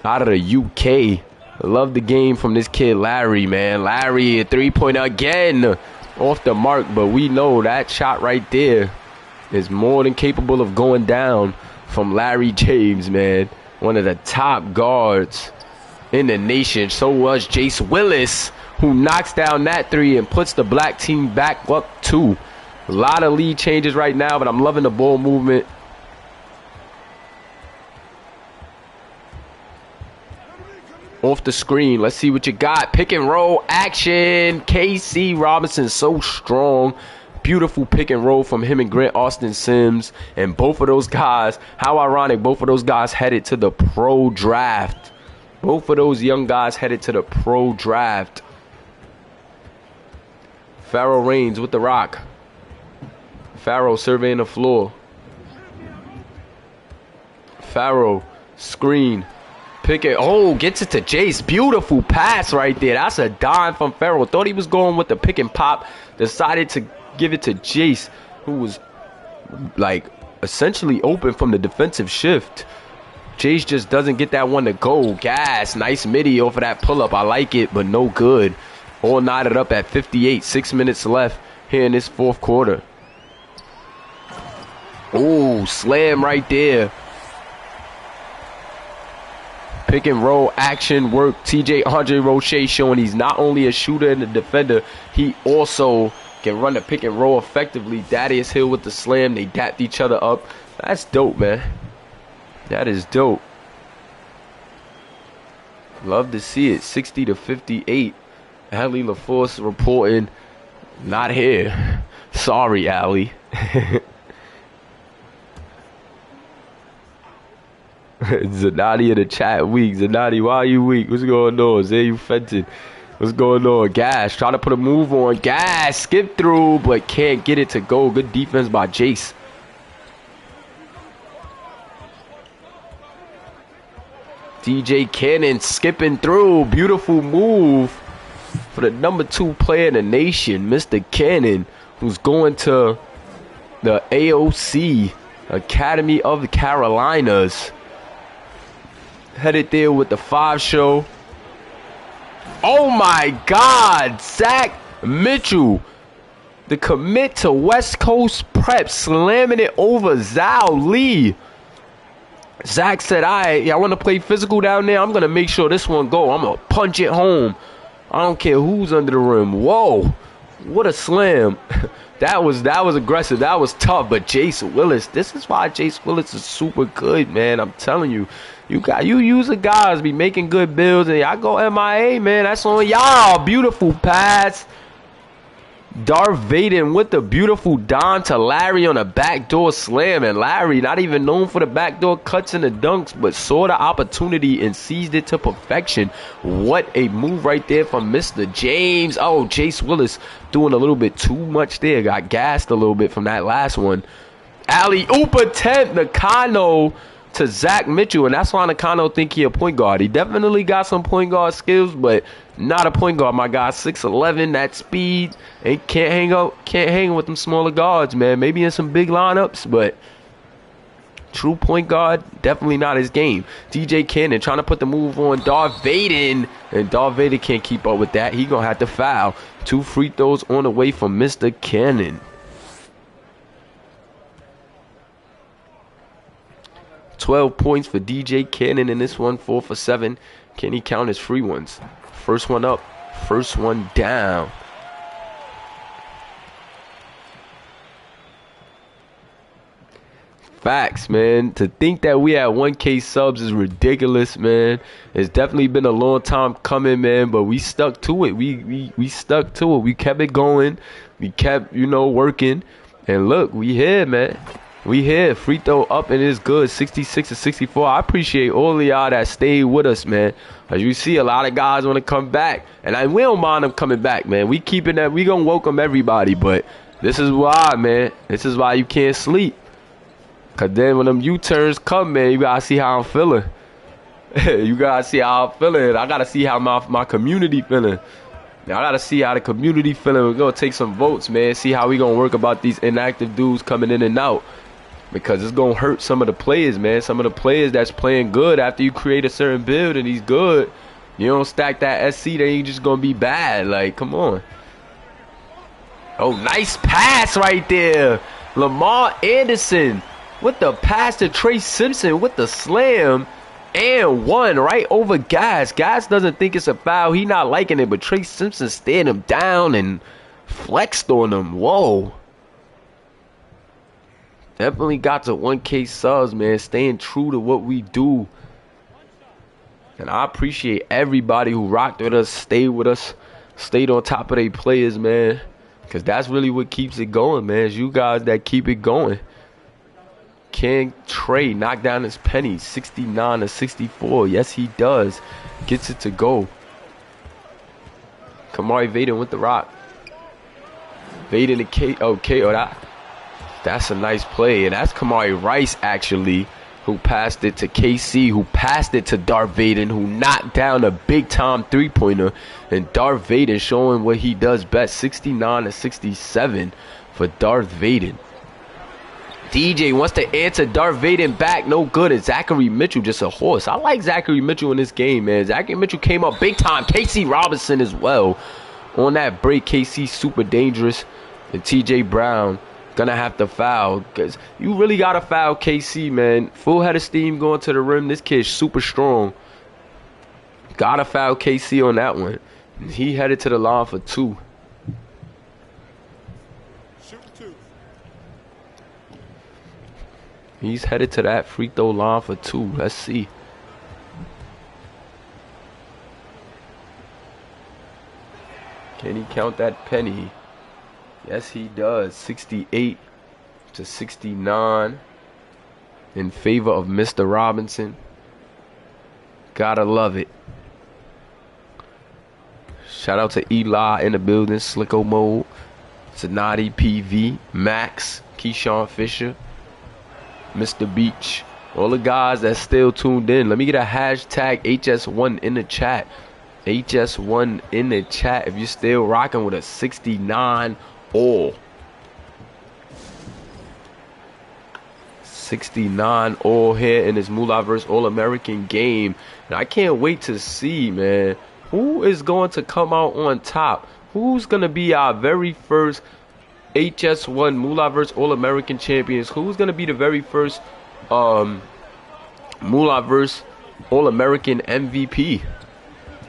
out of the UK. Love the game from this kid, Larry, man. Larry, a three-pointer again. Off the mark, but we know that shot right there is more than capable of going down from Larry James, man. One of the top guards in the nation. So was Jace Willis, who knocks down that three and puts the black team back up 2. A lot of lead changes right now, but I'm loving the ball movement. Off the screen, let's see what you got. Pick and roll action. KC Robinson so strong. Beautiful pick and roll from him and Grant Austin Sims. And both of those guys, how ironic, both of those guys headed to the pro draft. Both of those young guys headed to the pro draft. Farrell Reigns with the rock. Farrell surveying the floor. Farrell, screen. Pick it. Oh, gets it to Jace. Beautiful pass right there. That's a dime from Farrell. Thought he was going with the pick and pop. Decided to give it to Jace, who was like essentially open from the defensive shift. Jace just doesn't get that one to go. Gas. Nice midi off of that pull-up. I like it, but no good. All knotted up at 58. 6 minutes left here in this fourth quarter. Oh, slam right there. Pick and roll action work. TJ Andre Roche showing he's not only a shooter and a defender, he also can run the pick and roll effectively. Thaddeus Hill with the slam. They dapped each other up. That's dope, man. That is dope. Love to see it. 60 to 58. Allie LaForce reporting not here. Sorry, Allie. Zanati in the chat weak. Zanati, why are you weak? What's going on? Zay, you fented. What's going on? Gas, trying to put a move on. Gas, skip through, but can't get it to go. Good defense by Jace. DJ Cannon skipping through. Beautiful move for the number 2 player in the nation, Mr. Cannon, who's going to the AOC, Academy of the Carolinas. Headed there with the 5 show. Oh my God, Zach Mitchell, the commit to West Coast Prep, slamming it over Zhao Lee. Zach said, I want to play physical down there. I'm going to make sure this one go. I'm going to punch it home. I don't care who's under the rim. Whoa, what a slam. That was aggressive. That was tough. But Jace Willis, this is why Jace Willis is super good, man. I'm telling you. You user guys be making good builds, and I go MIA, man. That's on y'all. Beautiful pass. Darth Vaden with the beautiful Don to Larry on a backdoor slam. And Larry, not even known for the backdoor cuts and the dunks, but saw the opportunity and seized it to perfection. What a move right there from Mr. James. Oh, Jace Willis doing a little bit too much there. Got gassed a little bit from that last one. Alley-oop attempt. Nakano to Zach Mitchell, and that's why Nakano think he a point guard. He definitely got some point guard skills, but not a point guard, my guy. 6'11", that speed, and can't hang with them smaller guards, man. Maybe in some big lineups, but true point guard, definitely not his game. DJ Cannon trying to put the move on Darth Vaden, and Darth Vaden can't keep up with that. He gonna have to foul. 2 free throws on the way from Mr. Cannon. 12 points for DJ Cannon in this one, 4 for 7. Can he count his free ones? First one up, first one down. Facts, man. To think that we had 1K subs is ridiculous, man. It's definitely been a long time coming, man, but we stuck to it. We stuck to it. We kept it going. We kept, working. And look, we here, man. We here. Free throw up and it's good. 66 to 64. I appreciate all of y'all that stayed with us, man. As you see, a lot of guys want to come back. And we don't mind them coming back, man. We keeping that. We gonna welcome everybody. But this is why, man. This is why you can't sleep. Because then when them U-turns come, man, you got to see how I'm feeling. You got to see how I'm feeling. I got to see how my community feeling. Now, I got to see how the community feeling. We're going to take some votes, man. See how we going to work about these inactive dudes coming in and out. Because it's going to hurt some of the players, man. Some of the players that's playing good after you create a certain build and he's good. You don't stack that SC, then you just gonna be bad. Like, come on. Oh, nice pass right there. Lamar Anderson with the pass to Trey Simpson with the slam. And one right over Gas. Gas doesn't think it's a foul. He not liking it, but Trey Simpson stared him down and flexed on him. Whoa. Definitely got to 1K subs, man. Staying true to what we do. And I appreciate everybody who rocked with us, stayed with us, stayed on top of their players, man. Because that's really what keeps it going, man. It's you guys that keep it going. Can Trey knock down his penny? 69 to 64. Yes, he does. Gets it to go. Kamari Vaden with the rock. Vaden to KO. That's a nice play. And that's Kamari Rice, actually, who passed it to KC, who passed it to Darth Vaden, who knocked down a big-time three-pointer. And Darth Vaden showing what he does best. 69 to 67 for Darth Vaden. DJ wants to answer Darth Vaden back. No good. And Zachary Mitchell just a horse. I like Zachary Mitchell in this game, man. Zachary Mitchell came up big time. KC Robinson as well. On that break, KC super dangerous. And TJ Brown gonna have to foul. Because you really got to foul KC, man. Full head of steam going to the rim. This kid's super strong. Gotta foul KC on that one. He headed to the line for 2. He's headed to that free throw line for 2. Let's see. Can he count that penny? Yes, he does. 68 to 69 in favor of Mr. Robinson. Gotta love it. Shout out to Eli in the building. Slicko Mode. Zanati PV. Max. Keyshawn Fisher. Mr. Beach, all the guys that still tuned in. Let me get a hashtag HS1 in the chat. HS1 in the chat if you're still rocking with a 69 all. 69 all here in this Mulaverse All-American game. And I can't wait to see, man, who is going to come out on top. Who's going to be our very first HS1 Mulaverse All-American champions? Who's going to be the very first Mulaverse All-American MVP?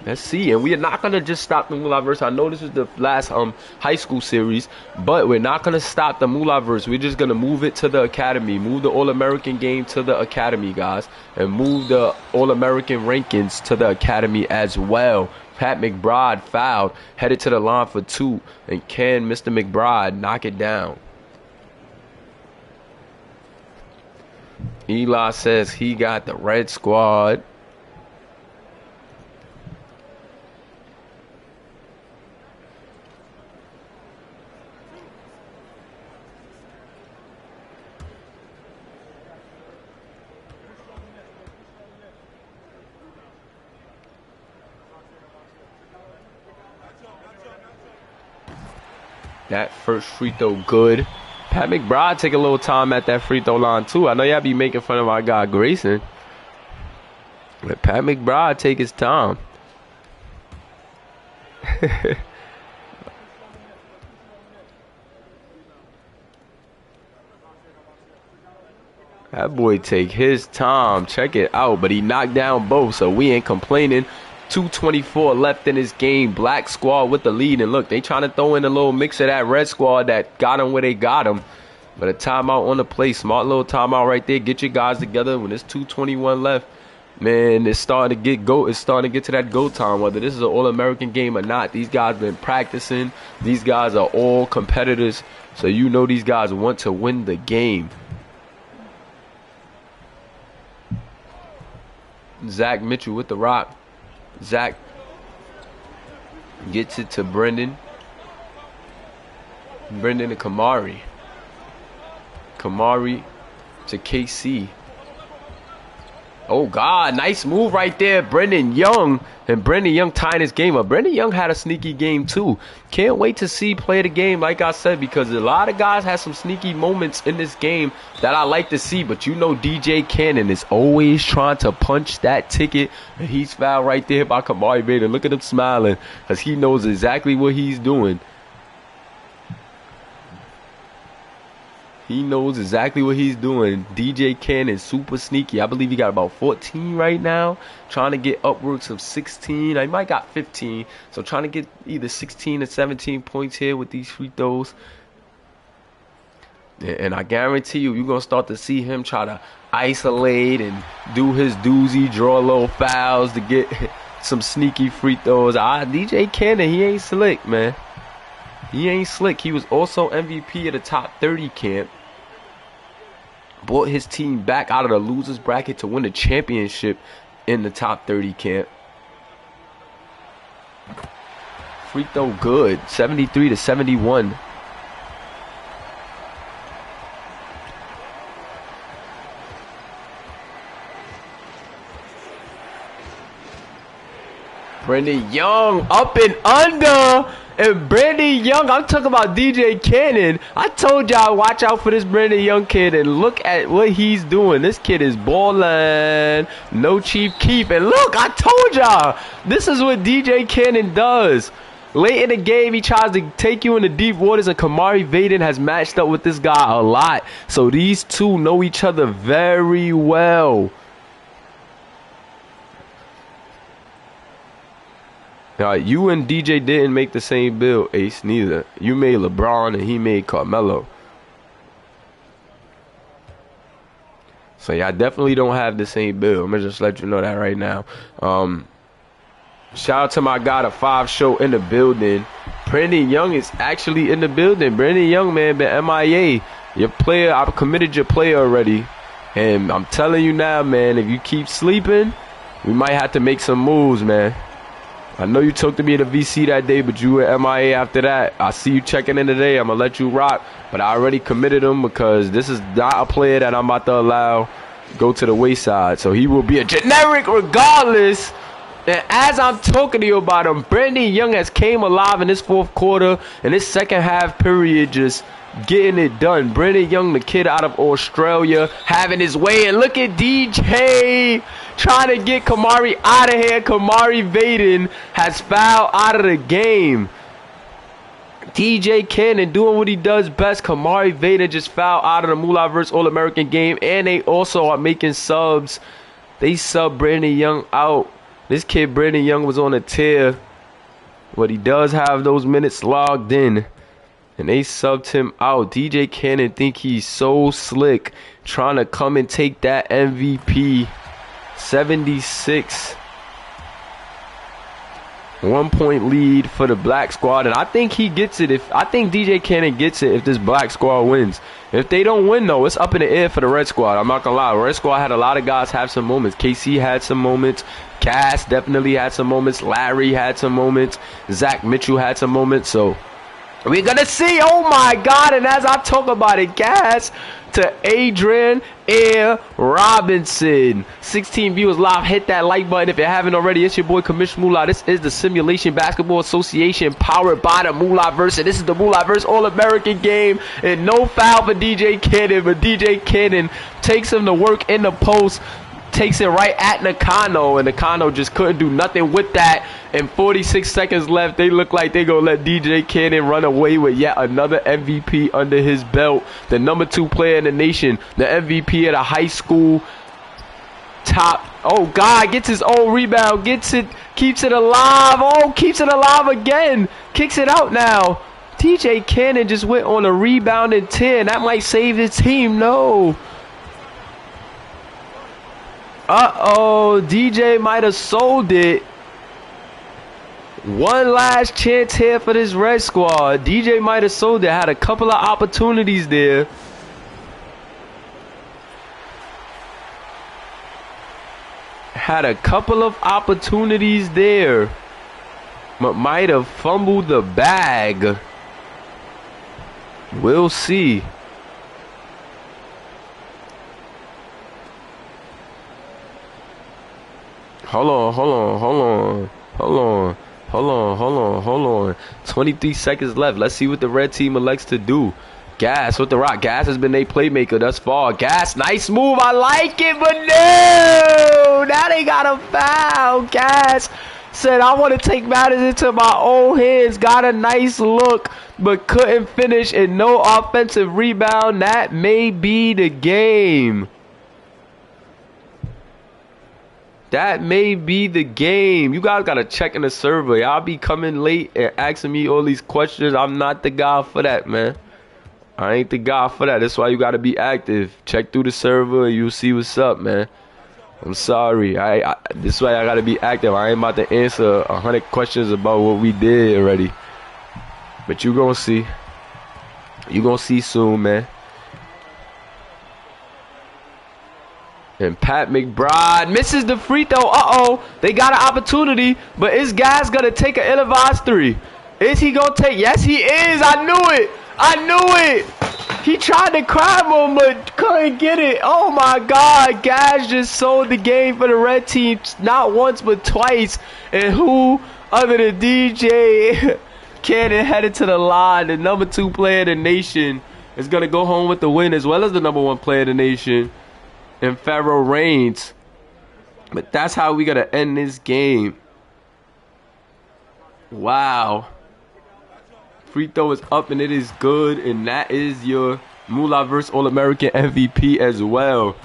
Let's see. And we are not going to just stop the Mulaverse. I know this is the last high school series, but we're not going to stop the Mulaverse. We're just going to move it to the academy. Move the All-American game to the academy, guys. And move the All-American rankings to the academy as well. Pat McBride fouled, headed to the line for 2. And can Mr. McBride knock it down? Eli says he got the red squad. That first free throw good. Pat McBride take a little time at that free throw line too. I know y'all be making fun of our guy Grayson, but Pat McBride take his time. That boy take his time. Check it out. But he knocked down both, so we ain't complaining. 2:24 left in this game. Black squad with the lead. And look, they trying to throw in a little mix of that red squad that got them where they got them. But a timeout on the play. Smart little timeout right there. Get your guys together. When it's 2:21 left, man, it's starting to get go. It's starting to get to that go time. Whether this is an All-American game or not, these guys been practicing. These guys are all competitors. So you know these guys want to win the game. Zach Mitchell with the rock. Zach gets it to Brendan. Brendan to Kamari. Kamari to KC. Oh, God. Nice move right there. Brendan Young. And Brendan Young tying his game up. Brendan Young had a sneaky game, too. Can't wait to see play the game, like I said, because a lot of guys have some sneaky moments in this game that I like to see. But you know DJ Cannon is always trying to punch that ticket. And he's fouled right there by Kamari Vader. Look at him smiling because he knows exactly what he's doing. He knows exactly what he's doing. DJ Cannon, super sneaky. I believe he got about 14 right now. Trying to get upwards of 16. I might got 15. So trying to get either 16 or 17 points here with these free throws. And I guarantee you, you're going to start to see him try to isolate and do his doozy, draw little fouls to get some sneaky free throws. DJ Cannon, he ain't slick, man. He ain't slick. He was also MVP of the top 30 camp. Brought his team back out of the losers bracket to win the championship in the top 30 camp. Free throw good. 73 to 71. Brendan Young up and under. And Brendan Young, I'm talking about DJ Cannon. I told y'all, watch out for this Brendan Young kid and look at what he's doing. This kid is balling. No Chief Keef. And look, I told y'all, this is what DJ Cannon does. Late in the game, he tries to take you into deep waters, and Kamari Vaden has matched up with this guy a lot. So these two know each other very well. You and DJ didn't make the same build, Ace, neither. You made LeBron and he made Carmelo. So, yeah, I definitely don't have the same build. I'm going to just let you know that right now. Shout out to my guy, the 5 Show in the building. Brendan Young is actually in the building. Brendan Young, man, been MIA. Your player, I've committed your player already. And I'm telling you now, man, if you keep sleeping, we might have to make some moves, man. I know you talked to me at the VC that day, but you were MIA after that. I see you checking in today. I'm going to let you rock. But I already committed him because this is not a player that I'm about to allow go to the wayside. So he will be a generic regardless. And as I'm talking to you about him, Brendan Young has came alive in this fourth quarter. And this second half period just getting it done. Brendan Young, the kid out of Australia, having his way. And look at DJ trying to get Kamari out of here. Kamari Vaden has fouled out of the game. DJ Cannon doing what he does best. Kamari Vaden just fouled out of the Mulaverse All-American game. And they also are making subs. They sub Brendan Young out. This kid Brendan Young was on a tear. But he does have those minutes logged in. And they subbed him out. DJ Cannon think he's so slick. Trying to come and take that MVP. 76. 1 point lead for the black squad. And I think he gets it. I think DJ Cannon gets it if this black squad wins. If they don't win, though, it's up in the air for the red squad. I'm not going to lie. Red squad had a lot of guys have some moments. KC had some moments. Cass definitely had some moments. Larry had some moments. Zach Mitchell had some moments. So we're going to see. Oh, my God. And as I talk about it, Cass to Adrian Air Robinson. 16 viewers live. Hit that like button if you haven't already. It's your boy, Commissioner Moolah. This is the Simulation Basketball Association powered by the Mulaverse. And this is the Mulaverse All-American game. And no foul for DJ Cannon. But DJ Cannon takes him to work in the post. Takes it right at Nakano, and Nakano just couldn't do nothing with that. And 46 seconds left. They look like they're going to let DJ Cannon run away with yet another MVP under his belt. The number 2 player in the nation. The MVP at a high school top. Oh, God, gets his own rebound. Gets it, keeps it alive. Oh, keeps it alive again. Kicks it out now. DJ Cannon just went on a rebounding 10. That might save his team. No. Uh-oh, DJ might have sold it. One last chance here for this red squad. DJ might have sold it. Had a couple of opportunities there. Had a couple of opportunities there. But might have fumbled the bag. We'll see. Hold on, hold on, hold on, hold on, hold on, hold on, hold on. 23 seconds left. Let's see what the red team elects to do. Gas with the rock. Gas has been a playmaker thus far. Gas, nice move. I like it, but no! Now they got a foul. Gas said, I want to take matters into my own hands. Got a nice look, but couldn't finish, and no offensive rebound. That may be the game. That may be the game. You guys got to check in the server. Y'all be coming late and asking me all these questions. I'm not the guy for that, man. I ain't the guy for that. That's why you got to be active. Check through the server and you'll see what's up, man. I'm sorry. This is why I got to be active. I ain't about to answer 100 questions about what we did already. But you going to see. You going to see soon, man. And Pat McBride misses the free throw. Uh-oh. They got an opportunity. But is Gas going to take an ill-advised three? Is he going to take? Yes, he is. I knew it. I knew it. He tried to crab him, but couldn't get it. Oh, my God. Gas just sold the game for the red team. Not once, but twice. And who other than DJ Cannon headed to the line? The number 2 player of the nation is going to go home with the win, as well as the number 1 player of the nation, and Pharaoh Reigns. But that's how we gotta end this game. Wow. Free throw is up and it is good. And that is your Mulaverse All-American MVP as well.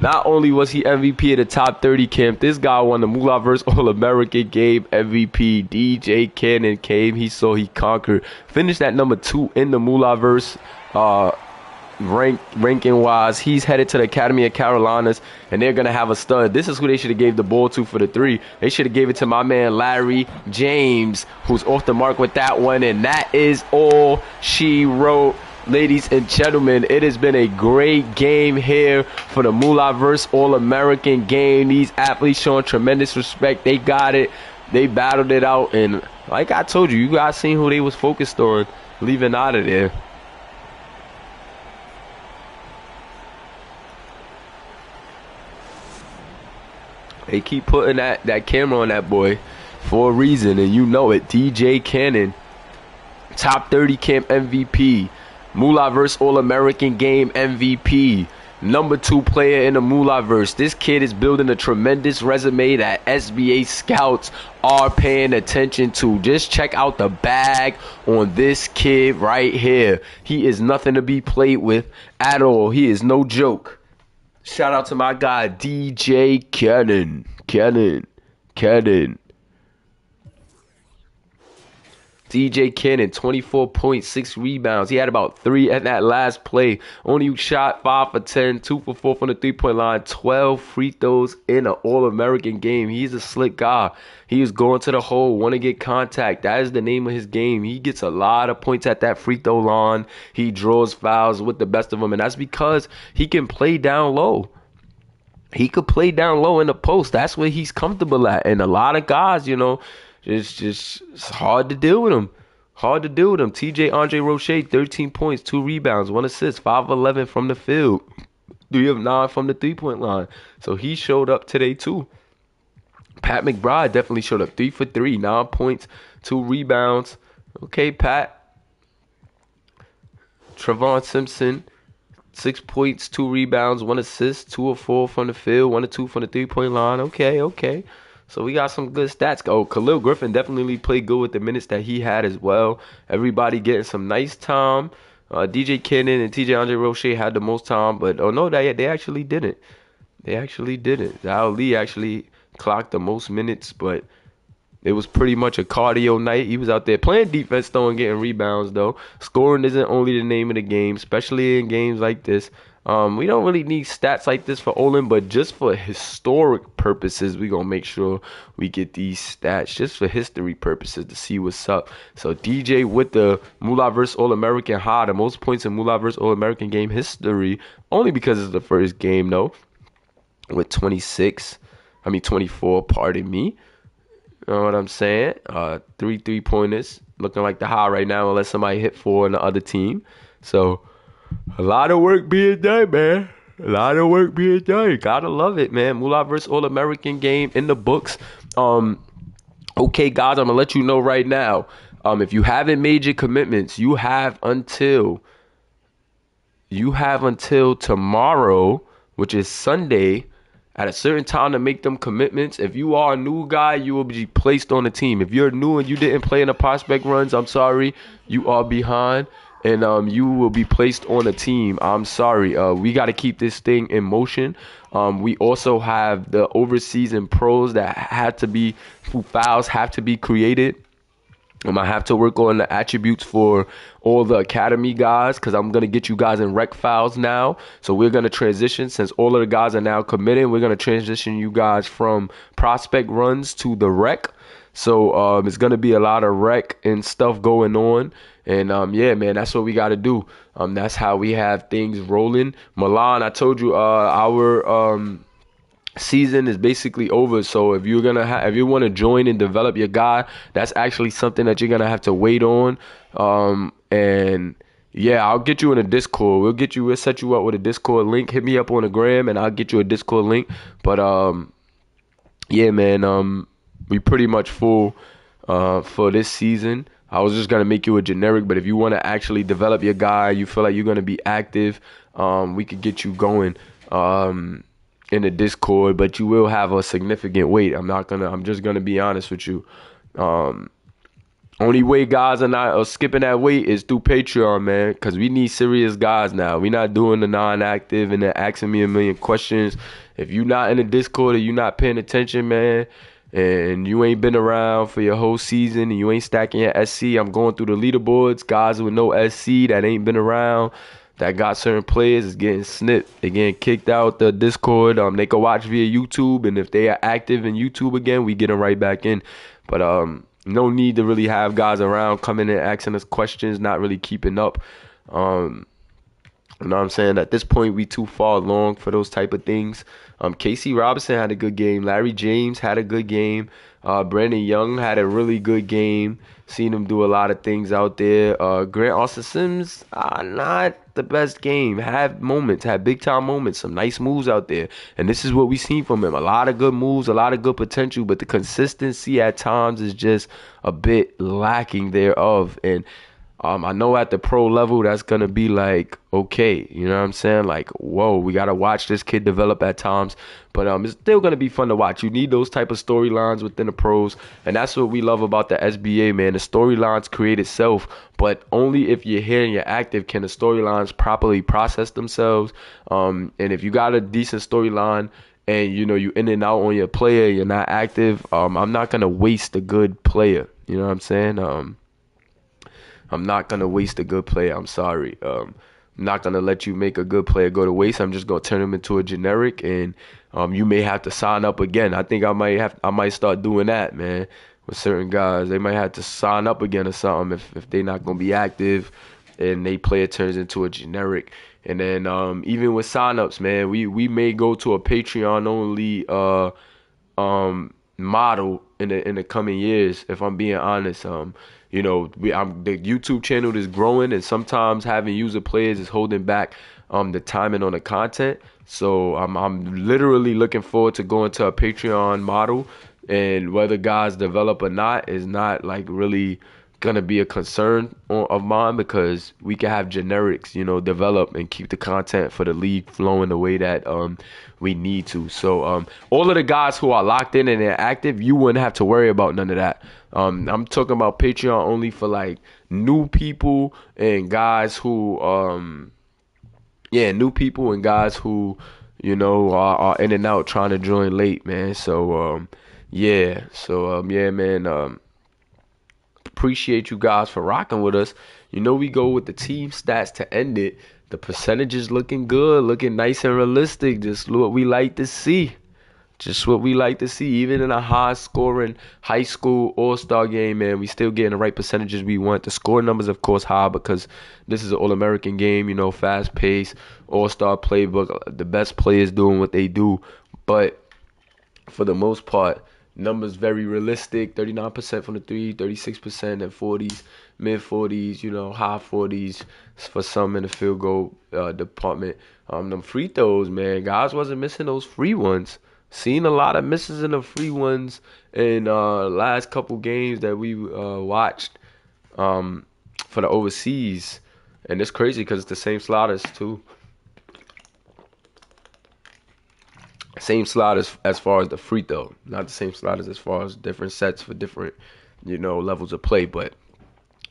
Not only was he MVP of the top 30 camp, this guy won the Mulaverse All-American game MVP. DJ Cannon came, he saw, he conquered. Finished at number 2 in the Mulaverse ranking wise. He's headed to the Academy of Carolinas, and they're gonna have a stud. This is who they should have gave the ball to for the 3. They should have gave it to my man Larry James, who's off the mark with that one. And that is all she wrote. Ladies and gentlemen, it has been a great game here for the Mulaverse All-American game. These athletes showing tremendous respect. They got it. They battled it out, and like I told you, you guys seen who they was focused on leaving out of there. They keep putting that camera on that boy for a reason, and you know it. DJ Cannon, top 30 camp MVP, Mulaverse All-American game MVP, number 2 player in the Mulaverse. This kid is building a tremendous resume that SBA scouts are paying attention to. Just check out the bag on this kid right here. He is nothing to be played with at all. He is no joke. Shout out to my guy, DJ Cannon. DJ Cannon, 24 points, 6 rebounds. He had about 3 at that last play. Only shot 5 for 10, 2 for 4 from the 3-point line, 12 free throws in an All-American game. He's a slick guy. He is going to the hole, want to get contact. That is the name of his game. He gets a lot of points at that free throw line. He draws fouls with the best of them, and that's because he can play down low. He could play down low in the post. That's where he's comfortable at. And a lot of guys, you know, it's hard to deal with him. TJ Andre Roche, 13 points, 2 rebounds, 1 assist, 5-11 from the field, 3 of 9 from the 3-point line. So he showed up today too. Pat McBride definitely showed up, 3 for 3, 9 points, 2 rebounds. Okay, Pat. Trevon Simpson, 6 points, 2 rebounds, 1 assist, 2 of 4 from the field, 1 of 2 from the 3-point line. Okay. So we got some good stats. Oh, Khalil Griffin definitely played good with the minutes that he had as well. Everybody getting some nice time. DJ Cannon and TJ Andre Roche had the most time, but no, they actually didn't. Zal Lee actually clocked the most minutes, but it was pretty much a cardio night. He was out there playing defense though and getting rebounds though. Scoring isn't only the name of the game, especially in games like this. We don't really need stats like this for Olin, but just for historic purposes, we're going to make sure we get these stats just for history purposes to see what's up. So DJ with the Mulaverse All-American high, the most points in Mulaverse All-American game history, only because it's the first game though, with 24, pardon me. You know what I'm saying? 3 3-pointers, looking like the high right now, unless somebody hit 4 on the other team. So a lot of work being done, man. A lot of work being done. Gotta love it, man. Mulaverse All-American game in the books. Okay, guys, I'm gonna let you know right now. If you haven't made your commitments, you have until tomorrow, which is Sunday, at a certain time to make them commitments. If you are a new guy, you will be placed on the team. If you're new and you didn't play in the prospect runs, I'm sorry, you are behind, and you will be placed on a team. I'm sorry. We got to keep this thing in motion. We also have the overseas and pros that who files have to be created. I have to work on the attributes for all the academy guys, because I'm going to get you guys in rec files now. So we're going to transition, since all of the guys are now committed, we're going to transition you guys from prospect runs to the rec. So it's going to be a lot of rec and stuff going on. And yeah, man, that's what we got to do. That's how we have things rolling. Milan, I told you our season is basically over. So if you want to join and develop your guy, that's actually something that you're gonna have to wait on. And yeah, I'll get you in a Discord. We'll set you up with a Discord link. Hit me up on the gram and I'll get you a Discord link. But yeah, man, we pretty much full for this season. I was just gonna make you a generic, but if you want to actually develop your guy, you feel like you're gonna be active, we could get you going in the Discord, but you will have a significant wait. I'm just gonna be honest with you. Only way guys are skipping that wait is through Patreon, man, because we need serious guys now. We're not doing the non-active and then asking me a million questions. If you're not in the Discord or you're not paying attention, man, and you ain't been around for your whole season and you ain't stacking your SC, I'm going through the leaderboards. Guys with no SC that ain't been around, that got certain players, is getting snipped. They getting kicked out the Discord. They can watch via YouTube, and if they are active in YouTube again, we get them right back in. But no need to really have guys around coming and asking us questions, not really keeping up. You know what I'm saying? At this point, we too far along for those type of things. Casey Robinson had a good game. Larry James had a good game. Brandon Young had a really good game. Seen him do a lot of things out there. Grant Austin Sims, not the best game. Had big time moments, some nice moves out there. And this is what we seen from him. A lot of good moves, a lot of good potential, but the consistency at times is just a bit lacking thereof. And I know at the pro level that's going to be like, okay, you know what I'm saying? Like, whoa, we got to watch this kid develop at times. But it's still going to be fun to watch. You need those type of storylines within the pros. And that's what we love about the SBA, man. The storylines create itself. But only if you're here and you're active can the storylines properly process themselves. And if you got a decent storyline and, you in and out on your player, you're not active, I'm not going to waste a good player. You know what I'm saying? I'm not going to waste a good player. I'm sorry. I'm not going to let you make a good player go to waste. I'm just going to turn him into a generic, and you may have to sign up again. I think I might start doing that, man, with certain guys. They might have to sign up again or something if they're not going to be active and they player turns into a generic. And then even with signups, man, we may go to a Patreon only model in the coming years, if I'm being honest. The YouTube channel is growing, and sometimes having user players is holding back the timing on the content. So I'm literally looking forward to going to a Patreon model, and whether guys develop or not is not like really gonna be a concern of mine, because we can have generics, develop and keep the content for the league flowing the way that we need to. So all of the guys who are locked in and they're active, you wouldn't have to worry about none of that. I'm talking about Patreon only for like new people and guys who are in and out trying to join late, man. So yeah, man. Appreciate you guys for rocking with us. We go with the team stats to end it. The percentages looking good, looking nice and realistic. Just what we like to see. Even in a high-scoring high school all-star game, man, we still getting the right percentages we want. The score numbers, of course, high, because this is an all-American game, fast-paced, all-star playbook, the best players doing what they do. But for the most part, numbers very realistic. 39% from the three, 36% and 40s, mid 40s, you know, high 40s for some in the field goal department. Them free throws, man, guys wasn't missing those free ones. Seen a lot of misses in the free ones in last couple games that we watched for the overseas. And it's crazy because it's the same sliders too. Same sliders as far as the free throw, not the same sliders as far as different sets for different, you know, levels of play. But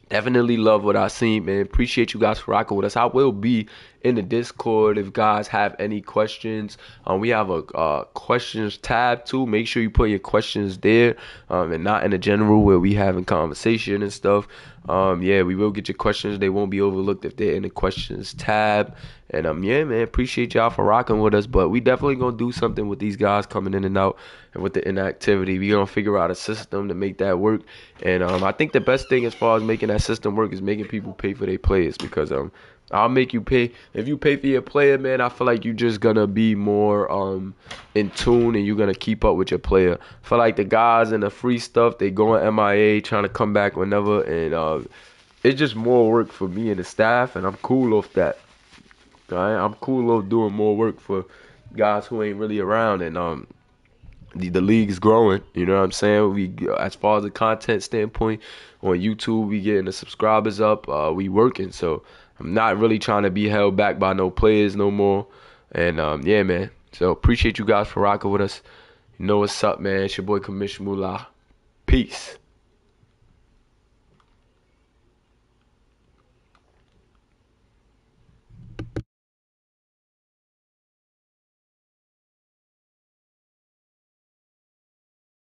definitely love what I seen, man. Appreciate you guys for rocking with us. I will be in the Discord if guys have any questions. We have a questions tab too. Make sure you put your questions there, and not in the general where we having conversation and stuff. Yeah, we will get your questions. They won't be overlooked if they're in the questions tab. And yeah, man, appreciate y'all for rocking with us. But we definitely gonna do something with these guys coming in and out, and with the inactivity. We gonna figure out a system to make that work. And I think the best thing as far as making that system work is making people pay for their players, because I'll make you pay. If you pay for your player, man, I feel like you're just gonna be more in tune, and you're gonna keep up with your player. I feel like the guys and the free stuff, they going MIA trying to come back whenever, and it's just more work for me and the staff, and I'm cool off that. Right? I'm cool off doing more work for guys who ain't really around, and the league's growing. You know what I'm saying? We, as far as the content standpoint, on YouTube, we getting the subscribers up. We working, so I'm not really trying to be held back by no players no more. And yeah, man. So appreciate you guys for rocking with us. You know what's up, man? It's your boy Commissioner Mula. Peace.